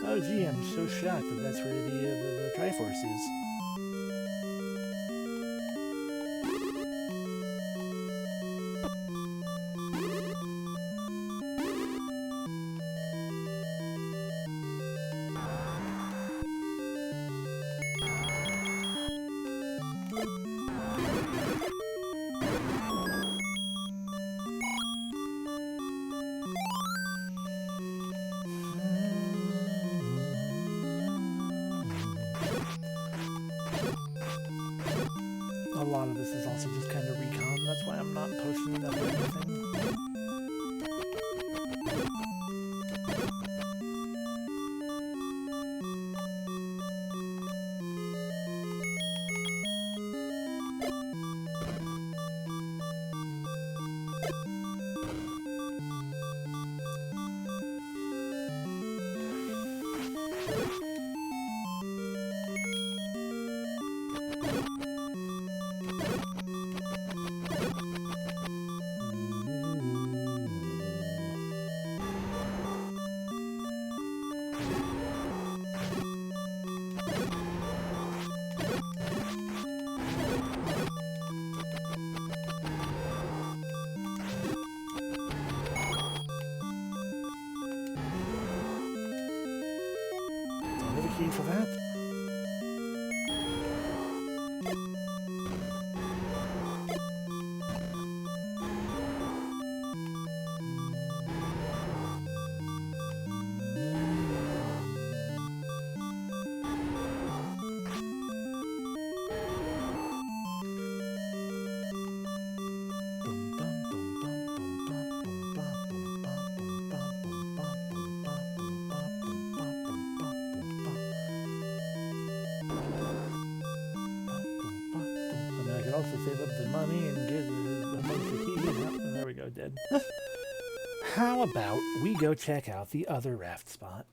Oh gee, I'm so shocked that that's where the Triforce is. this is also just kind of recon. That's why I'm not posting it up or anything. For that. Also save up the money and get a bunch of keys. There we go, dead. How about we go check out the other raft spot?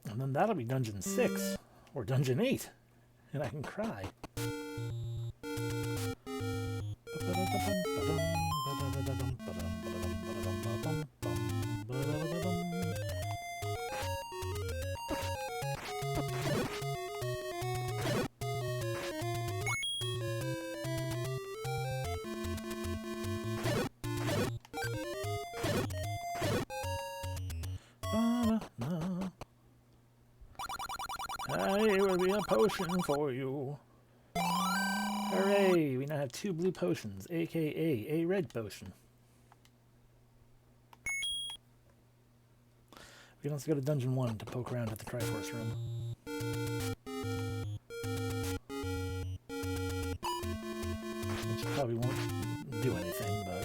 And then that'll be Dungeon 6, or Dungeon 8, and I can cry. Will be a potion for you. Hooray! We now have 2 blue potions, aka a red potion. We can also go to Dungeon 1 to poke around at the Triforce room. Which probably won't do anything, but...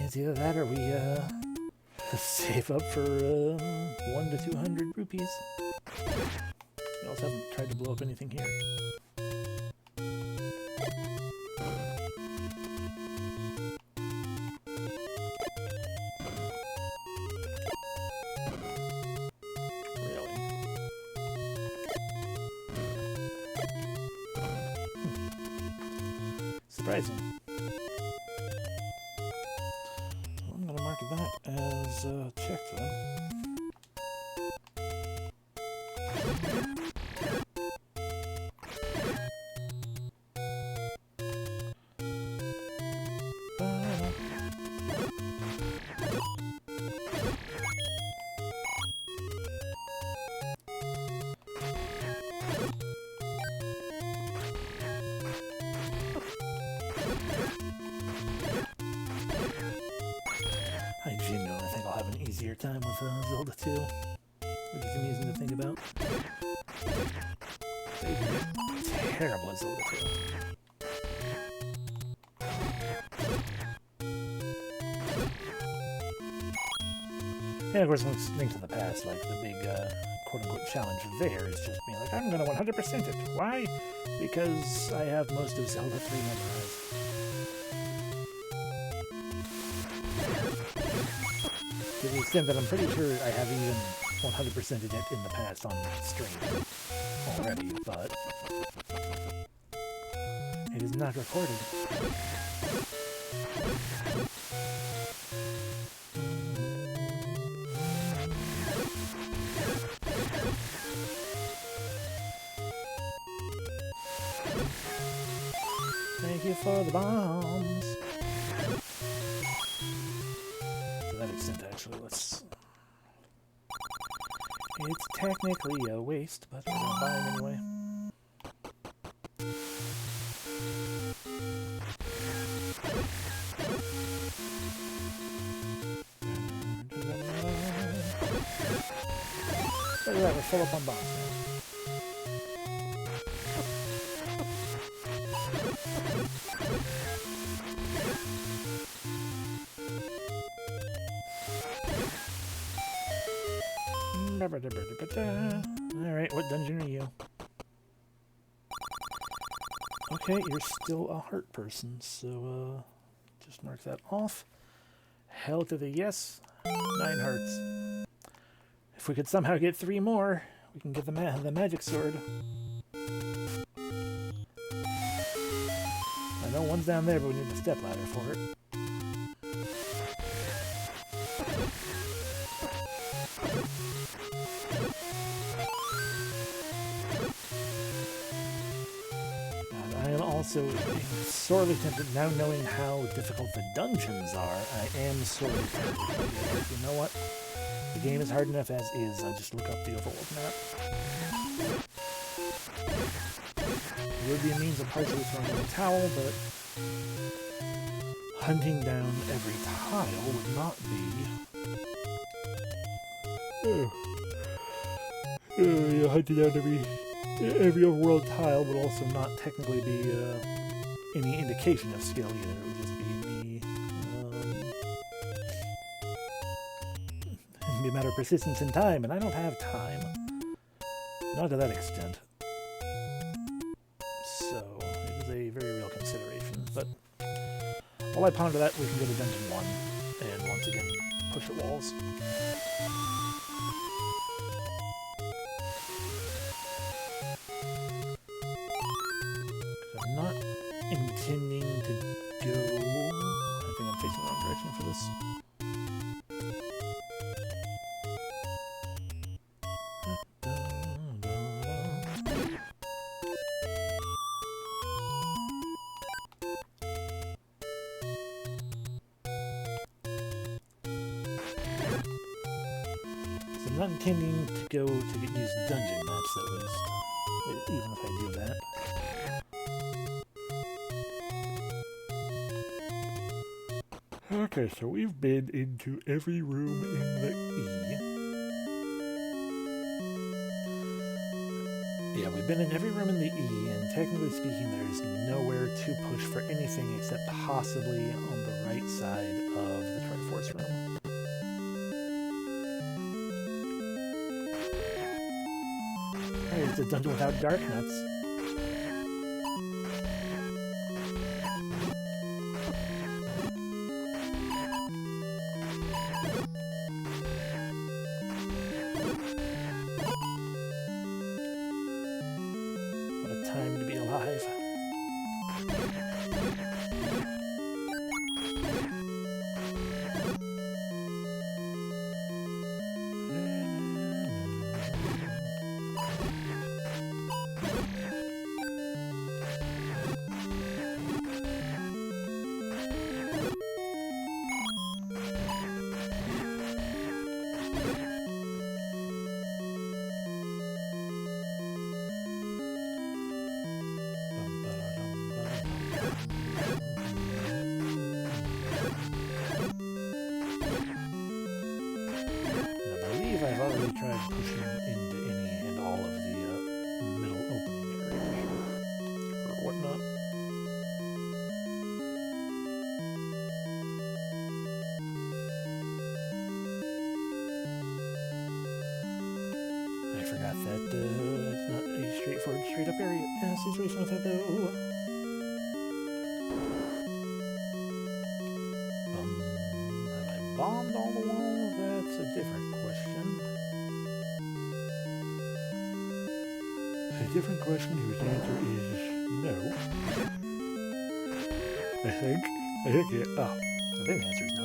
It's either that or we save up for 1 to 200 rupees. We also haven't tried to blow up anything here. Really? Surprising. That as checked then. I genuinely think I'll have an easier time with Zelda 2, which is amusing to think about. They've terrible at Zelda 2. And of course, Link to the Past, like the big quote-unquote challenge there is just being like, I'm going to 100% it. Why? Because I have most of Zelda 3 memorized. To the extent that I'm pretty sure I have even 100%ed it in the past on stream already, but it is not recorded. Thank you for the bombs. To that extent, actually, let's... It's technically a waste, but we're gonna buy them anyway. that, we're full up on bombs now. Alright, what dungeon are you? Okay, you're still a heart person, so just mark that off. Hell to the yes. 9 hearts. If we could somehow get 3 more, we can get the magic sword. I know one's down there, but we need the step ladder for it. And I am also sorely tempted, now knowing how difficult the dungeons are, I am sorely tempted. You know what? The game is hard enough as is. I'll just look up the overworld map. It would be a means of partially throwing in the towel, but hunting down every tile would not be... yeah, hunting down every overworld tile would also not technically be any indication of skill either. It would just be me... it'd be a matter of persistence and time, and I don't have time. Not to that extent. So, it is a very real consideration, but while I ponder that, we can go to Dungeon 1, and once again, push at walls. I'm not intending to go... I think I'm facing the wrong direction for this. I'm not intending to go to use dungeon maps at least, even if I do that. Okay, so we've been into every room in the E. Yeah, we've been in every room in the E, and technically speaking, there's nowhere to push for anything except possibly on the right side of the Triforce room. Alright, it's a dungeon without dark nuts. What a time to be alive. I've already tried pushing into any and all of the middle opening areas or whatnot. I forgot that it's not a straightforward, straight-up area situation with it though. Have I bombed all the walls? That's a different question. A different question whose answer is no. I think yeah. Oh, I think the answer is no.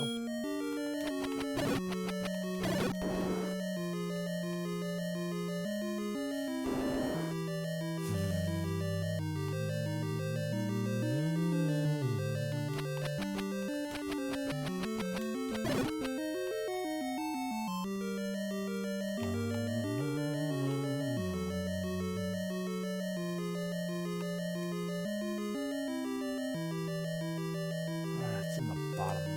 In the bottom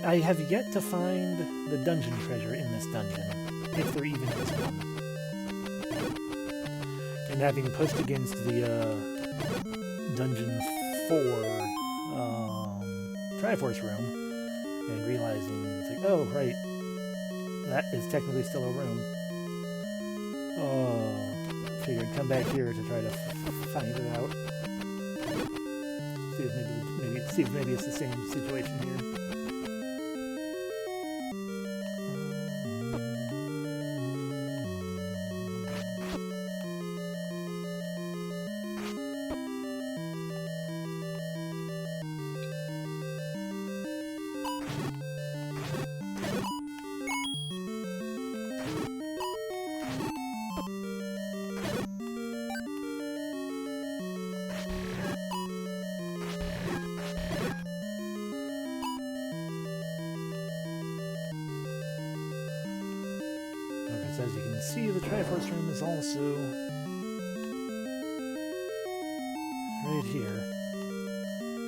I have yet to find the dungeon treasure in this dungeon, if there even is one. And having pushed against the dungeon 4 Triforce room, and realizing it's like, oh right, that is technically still a room. Oh, figured come back here to try to find it out. See if maybe it's the same situation here. As you can see, the Triforce room is also right here.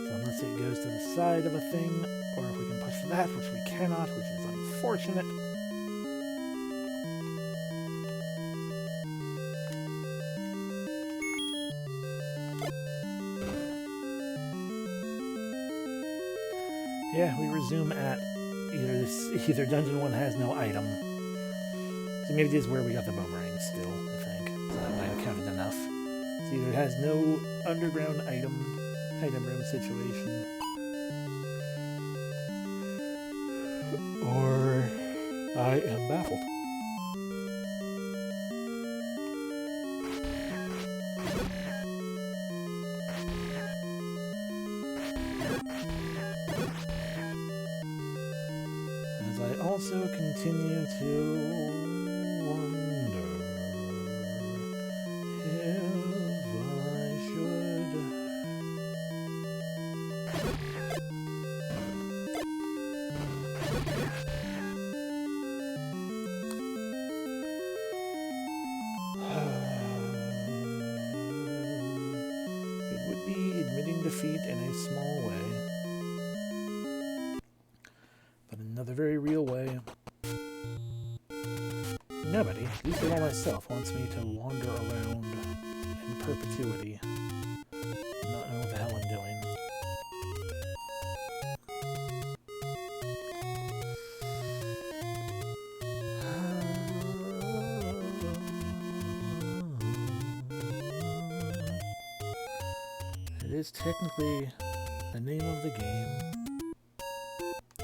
So unless it goes to the side of a thing, or if we can push that, which we cannot, which is unfortunate. Yeah, we resume at either Dungeon 1 has no item. So maybe this is where we got the boomerang still, I think. So that might have counted enough. So either it has no underground item room situation. Or I am baffled. As I also continue to wonder if I should. It would be admitting defeat in a small way, but another very real way. Nobody, at least all myself, wants me to wander around in perpetuity and not know what the hell I'm doing. It is technically the name of the game.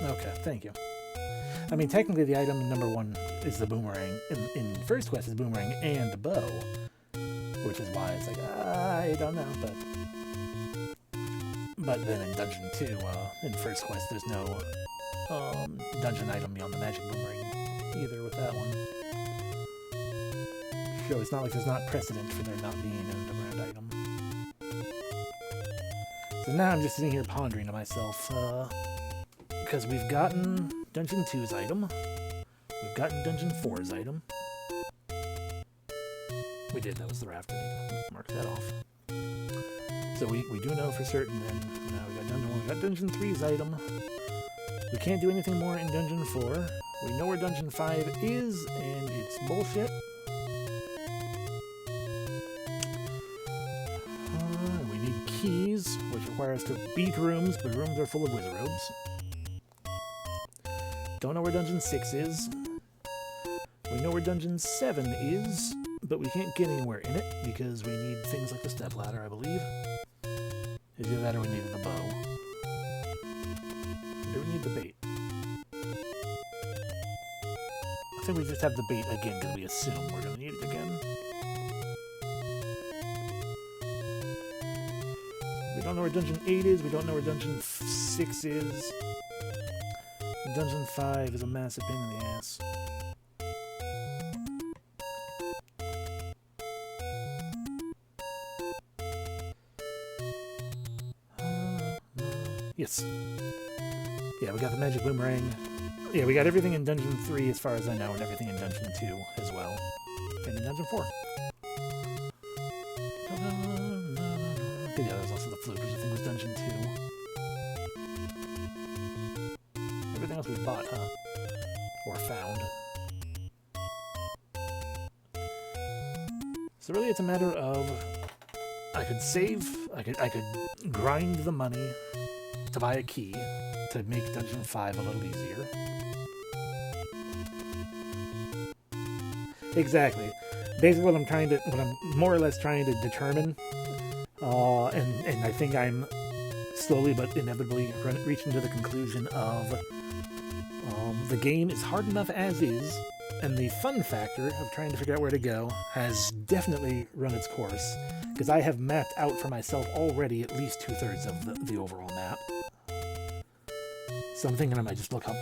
Okay, thank you. I mean, technically the item number 1 is the boomerang. In first quest is boomerang and the bow, which is why it's like, I don't know, but then in Dungeon 2, in first quest, there's no dungeon item beyond the magic boomerang either with that one. So it's not like there's not precedent for there not being an underground item. So now I'm just sitting here pondering to myself, because we've gotten Dungeon 2's item, we've gotten Dungeon 4's item. We did, that was the raft. Let's mark that off. So we do know for certain then. Now we got Dungeon 1, we got Dungeon 3's item. We can't do anything more in Dungeon 4. We know where Dungeon 5 is, and it's bullshit. We need keys, which require us to beat rooms, but rooms are full of wizards. Don't know where Dungeon 6 is. We know where Dungeon 7 is, but we can't get anywhere in it because we need things like the stepladder, I believe. Either that or we needed the bow. Do we need the bait? I think we just have the bait again because we assume we're going to need it again. We don't know where Dungeon 8 is. We don't know where Dungeon 6 is. Dungeon 5 is a massive pain in the ass. Yes. Yeah, we got the magic boomerang. Yeah, we got everything in Dungeon 3 as far as I know, and everything in Dungeon 2 as well. And in Dungeon 4. Yeah, there's also the flute, which I think was Dungeon 2. Everything else we bought, huh? Or found. So really it's a matter of I could save, I could grind the money to buy a key to make Dungeon 5 a little easier. Exactly. Basically what I'm more or less trying to determine, and I think I'm slowly but inevitably reaching to the conclusion of the game is hard enough as is, and the fun factor of trying to figure out where to go has definitely run its course, because I have mapped out for myself already at least 2/3 of the overall map. So I'm thinking I might just look up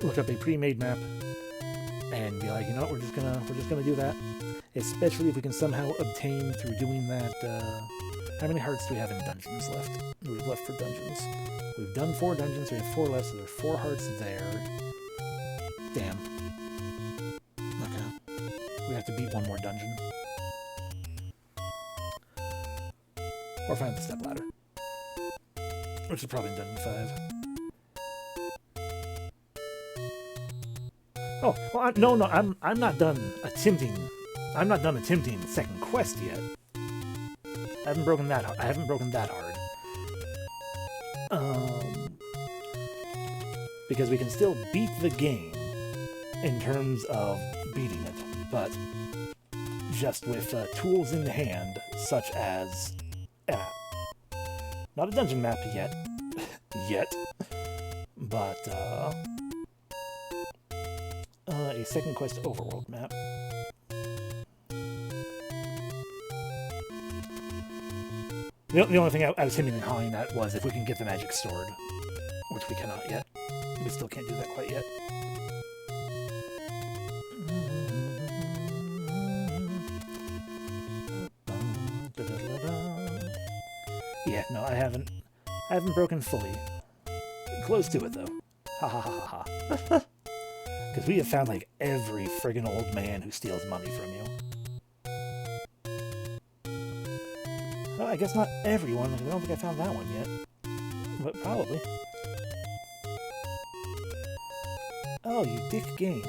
a pre-made map and be like, you know what, we're just gonna do that. Especially if we can somehow obtain through doing that. How many hearts do we have in dungeons left? We've left for dungeons. We've done 4 dungeons. We have 4 left, so there's 4 hearts there. Damn. Okay. We have to beat 1 more dungeon. Or find the step ladder, which is probably in Dungeon 5. Oh, well, no, I'm not done attempting. I'm not done attempting second quest yet. I haven't broken that hard. Because we can still beat the game in terms of beating it, but just with tools in hand, such as not a dungeon map yet, but a second quest overworld map. The only thing I was hinting and hawing at was if we can get the magic sword, which we cannot yet. We still can't do that quite yet. Yeah, no, I haven't broken fully. Close to it, though. Ha ha ha ha ha. Because we have found, like, every friggin' old man who steals money from you. Well, I guess not everyone. I don't think I found that one yet. But probably. Oh, you dick game.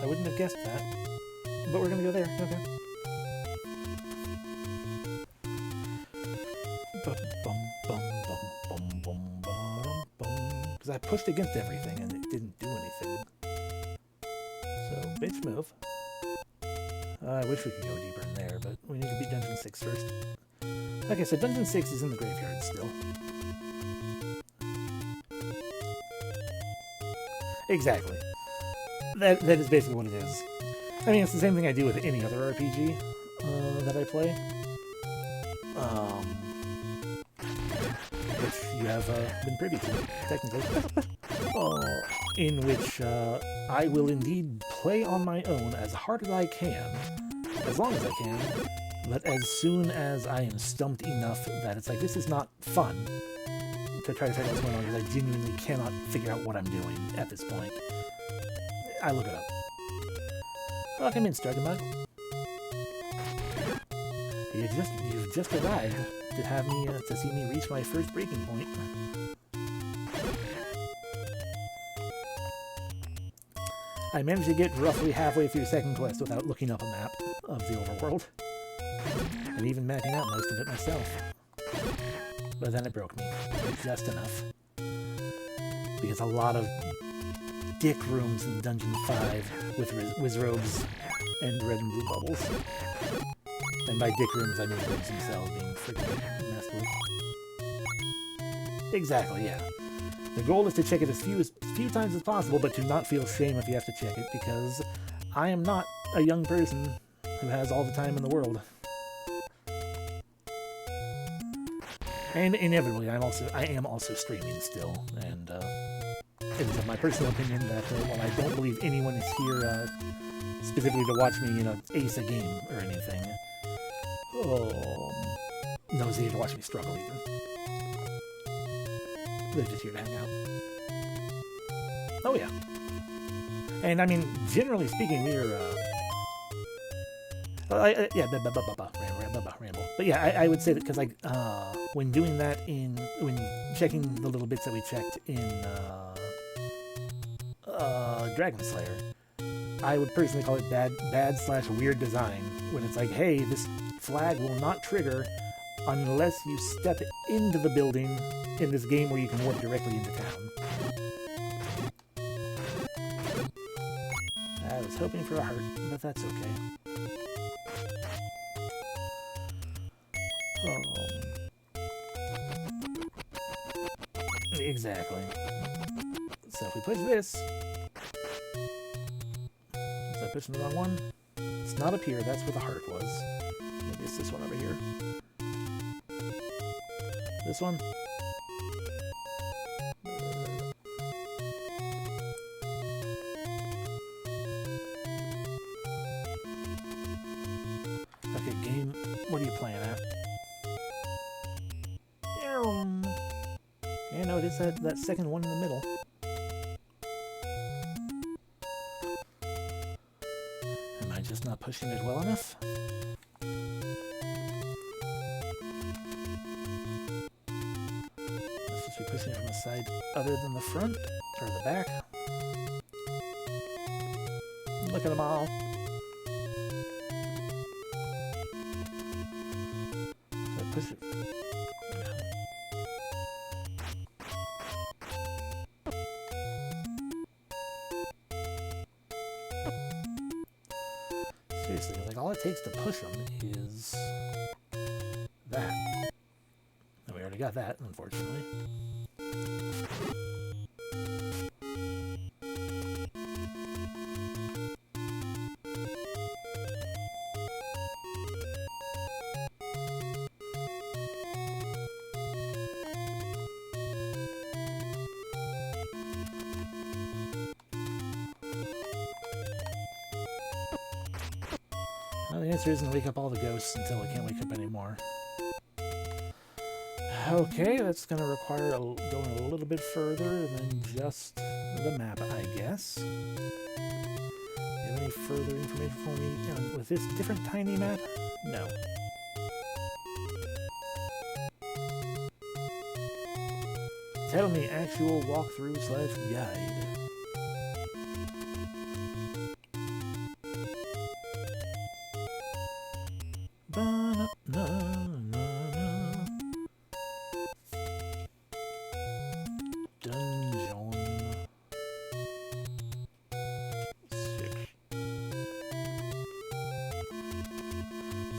I wouldn't have guessed that. But we're gonna go there. Okay. Because I pushed against everything and it didn't do anything. So, bitch move. I wish we could go deeper in there, but we need to beat Dungeon 6 first. Okay, so Dungeon 6 is in the graveyard still. Exactly. That is basically what it is. I mean, it's the same thing I do with any other RPG that I play. Which you have been privy to, technically. In which I will indeed play on my own as hard as I can, as long as I can, but as soon as I am stumped enough that it's like, this is not fun, to try to figure out what's going on, because I genuinely cannot figure out what I'm doing at this point. I look it up. Welcome in, Strugglemug. You've just arrived to have me to see me reach my first breaking point. I managed to get roughly halfway through second quest without looking up a map of the overworld, and even mapping out most of it myself. But then it broke me, just enough. Because a lot of dick rooms in Dungeon 5 with wizrobes and red and blue bubbles. And by dick rooms, I mean rooms themselves being freaking messed with. Exactly, yeah. The goal is to check it as few times as possible, but to not feel shame if you have to check it, because I am not a young person who has all the time in the world. And inevitably, I am also streaming still, and it is my personal opinion that while I don't believe anyone is here specifically to watch me, ace a game or anything, no one's here to watch me struggle either. They're just here to hang out. Oh, yeah. And, I mean, generally speaking, we're, yeah, ramble. But yeah, I would say that because, like, when doing that when checking the little bits that we checked in, Dragon Slayer, I would personally call it bad/weird design, when it's like, hey, this flag will not trigger unless you step into the building in this game where you can warp directly into town. I was hoping for a heart, but that's okay. Exactly. So if we push this... Was I pushing the wrong one? It's not up here, that's where the heart was. Maybe it's this one over here. This one? Okay, game, what are you playing at? Yeah, no, it is that second one in the middle. Am I just not pushing it well enough? Let's just be pushing it from a side other than the front, or the back. Look at them all. So push it. Seriously, like all it takes to push them is that. And we already got that, unfortunately. Well, the answer isn't to wake up all the ghosts until I can't wake up anymore. Okay, that's going to require going a little bit further than just the map, I guess. Do you have any further information for me with this different tiny map? No. Tell me actual walkthrough/guide.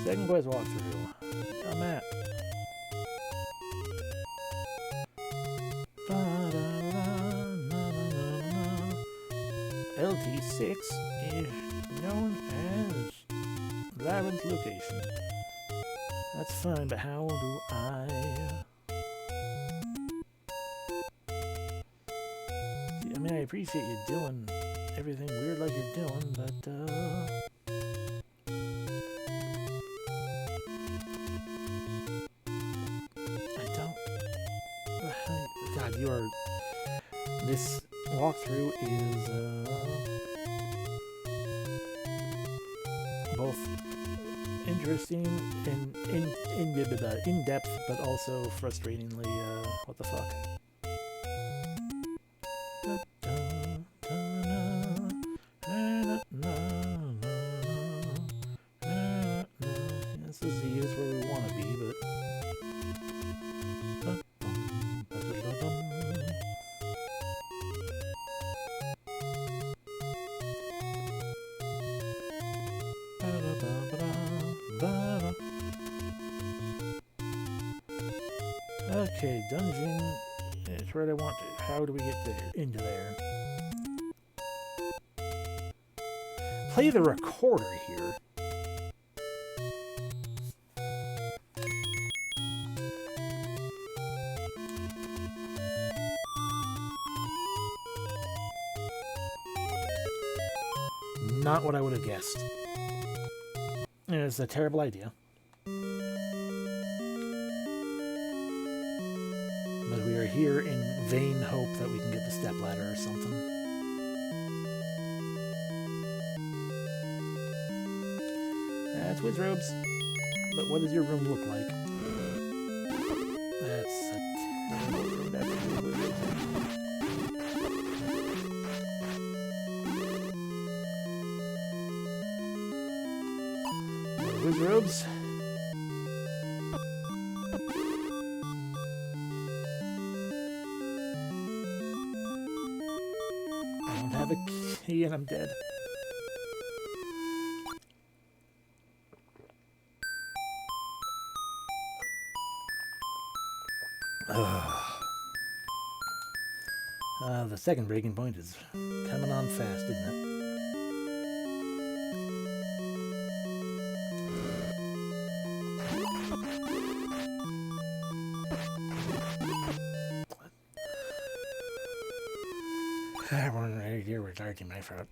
Second quest walkthrough. A map. LT6 is known as Labyrinth location. That's fine, but how do I... I mean, I appreciate you doing everything weird like you're doing, but, God, you are... This walkthrough is, both interesting and in-depth, but also frustratingly, what the fuck? This is where we want to be, but... Okay, dungeon. It's where I want to. How do we get there? Into there. Play the recorder here. Not what I would have guessed. It's a terrible idea. But we are here in vain hope that we can get the stepladder or something. That's Wizrobes. But what does your room look like? That's a terrible room. That's Wizrobes. I don't have a key and I'm dead. The second breaking point is coming on fast, isn't it? Everyone right here was arching my throat.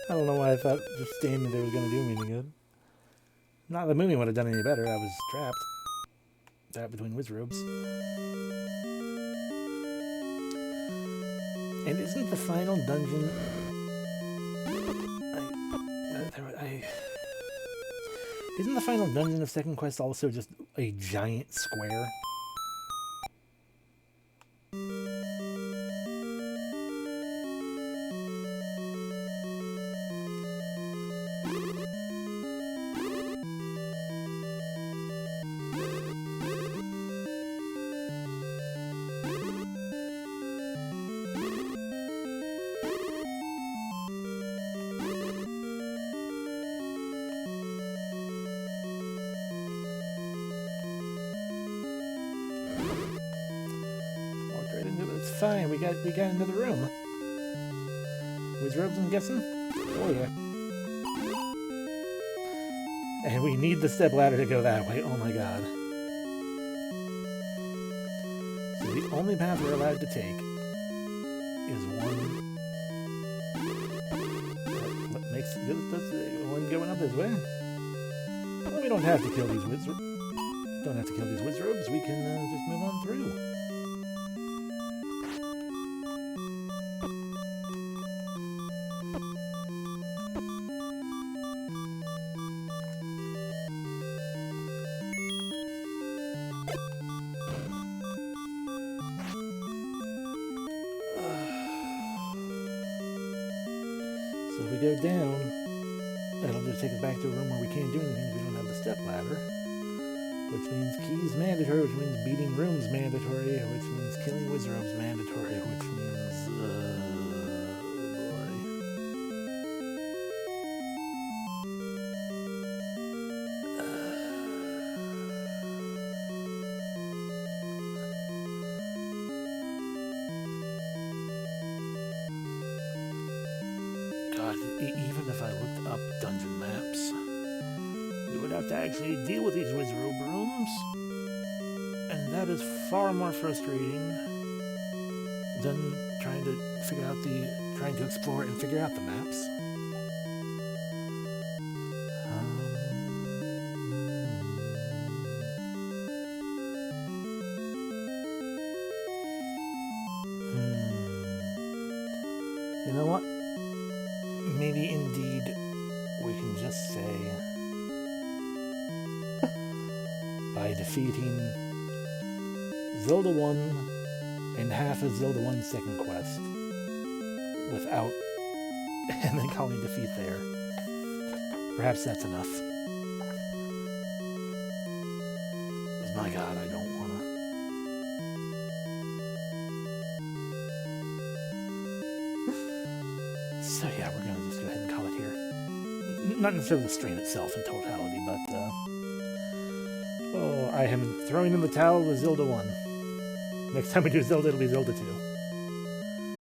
I don't know why I thought just standing there was going to do me any good. Not that moving would have done any better. I was trapped. Trapped between Wizrobes. And isn't the final dungeon... Isn't the final dungeon of Second Quest also just a giant square? Fine, we got another room. Wizrobes, I'm guessing? Oh yeah. And we need the stepladder to go that way. Oh my god. So the only path we're allowed to take is one. What makes one going up this way? Well, we don't have to kill these Wizrobes. Don't have to kill these Wizrobes. We can just move on through. So if we go down, that'll just take us back to a room where we can't do anything because we don't have the stepladder. Which means keys mandatory, which means beating rooms mandatory, which means killing Wizrobes mandatory, which means, boy. God, even if I looked up dungeon maps, we would have to actually deal with these Wizrobe rooms, and that is far more frustrating than trying to explore and figure out the maps. You know what? Maybe indeed we can just say by defeating Zelda 1 and half of Zelda 1's second quest without and then calling defeat there. Perhaps that's enough. Because my god, I don't wanna. So yeah, we're gonna just go ahead and call it here. Not necessarily the stream itself in totality, but oh, I am throwing in the towel with Zelda 1. Next time we do Zelda, it'll be Zelda 2.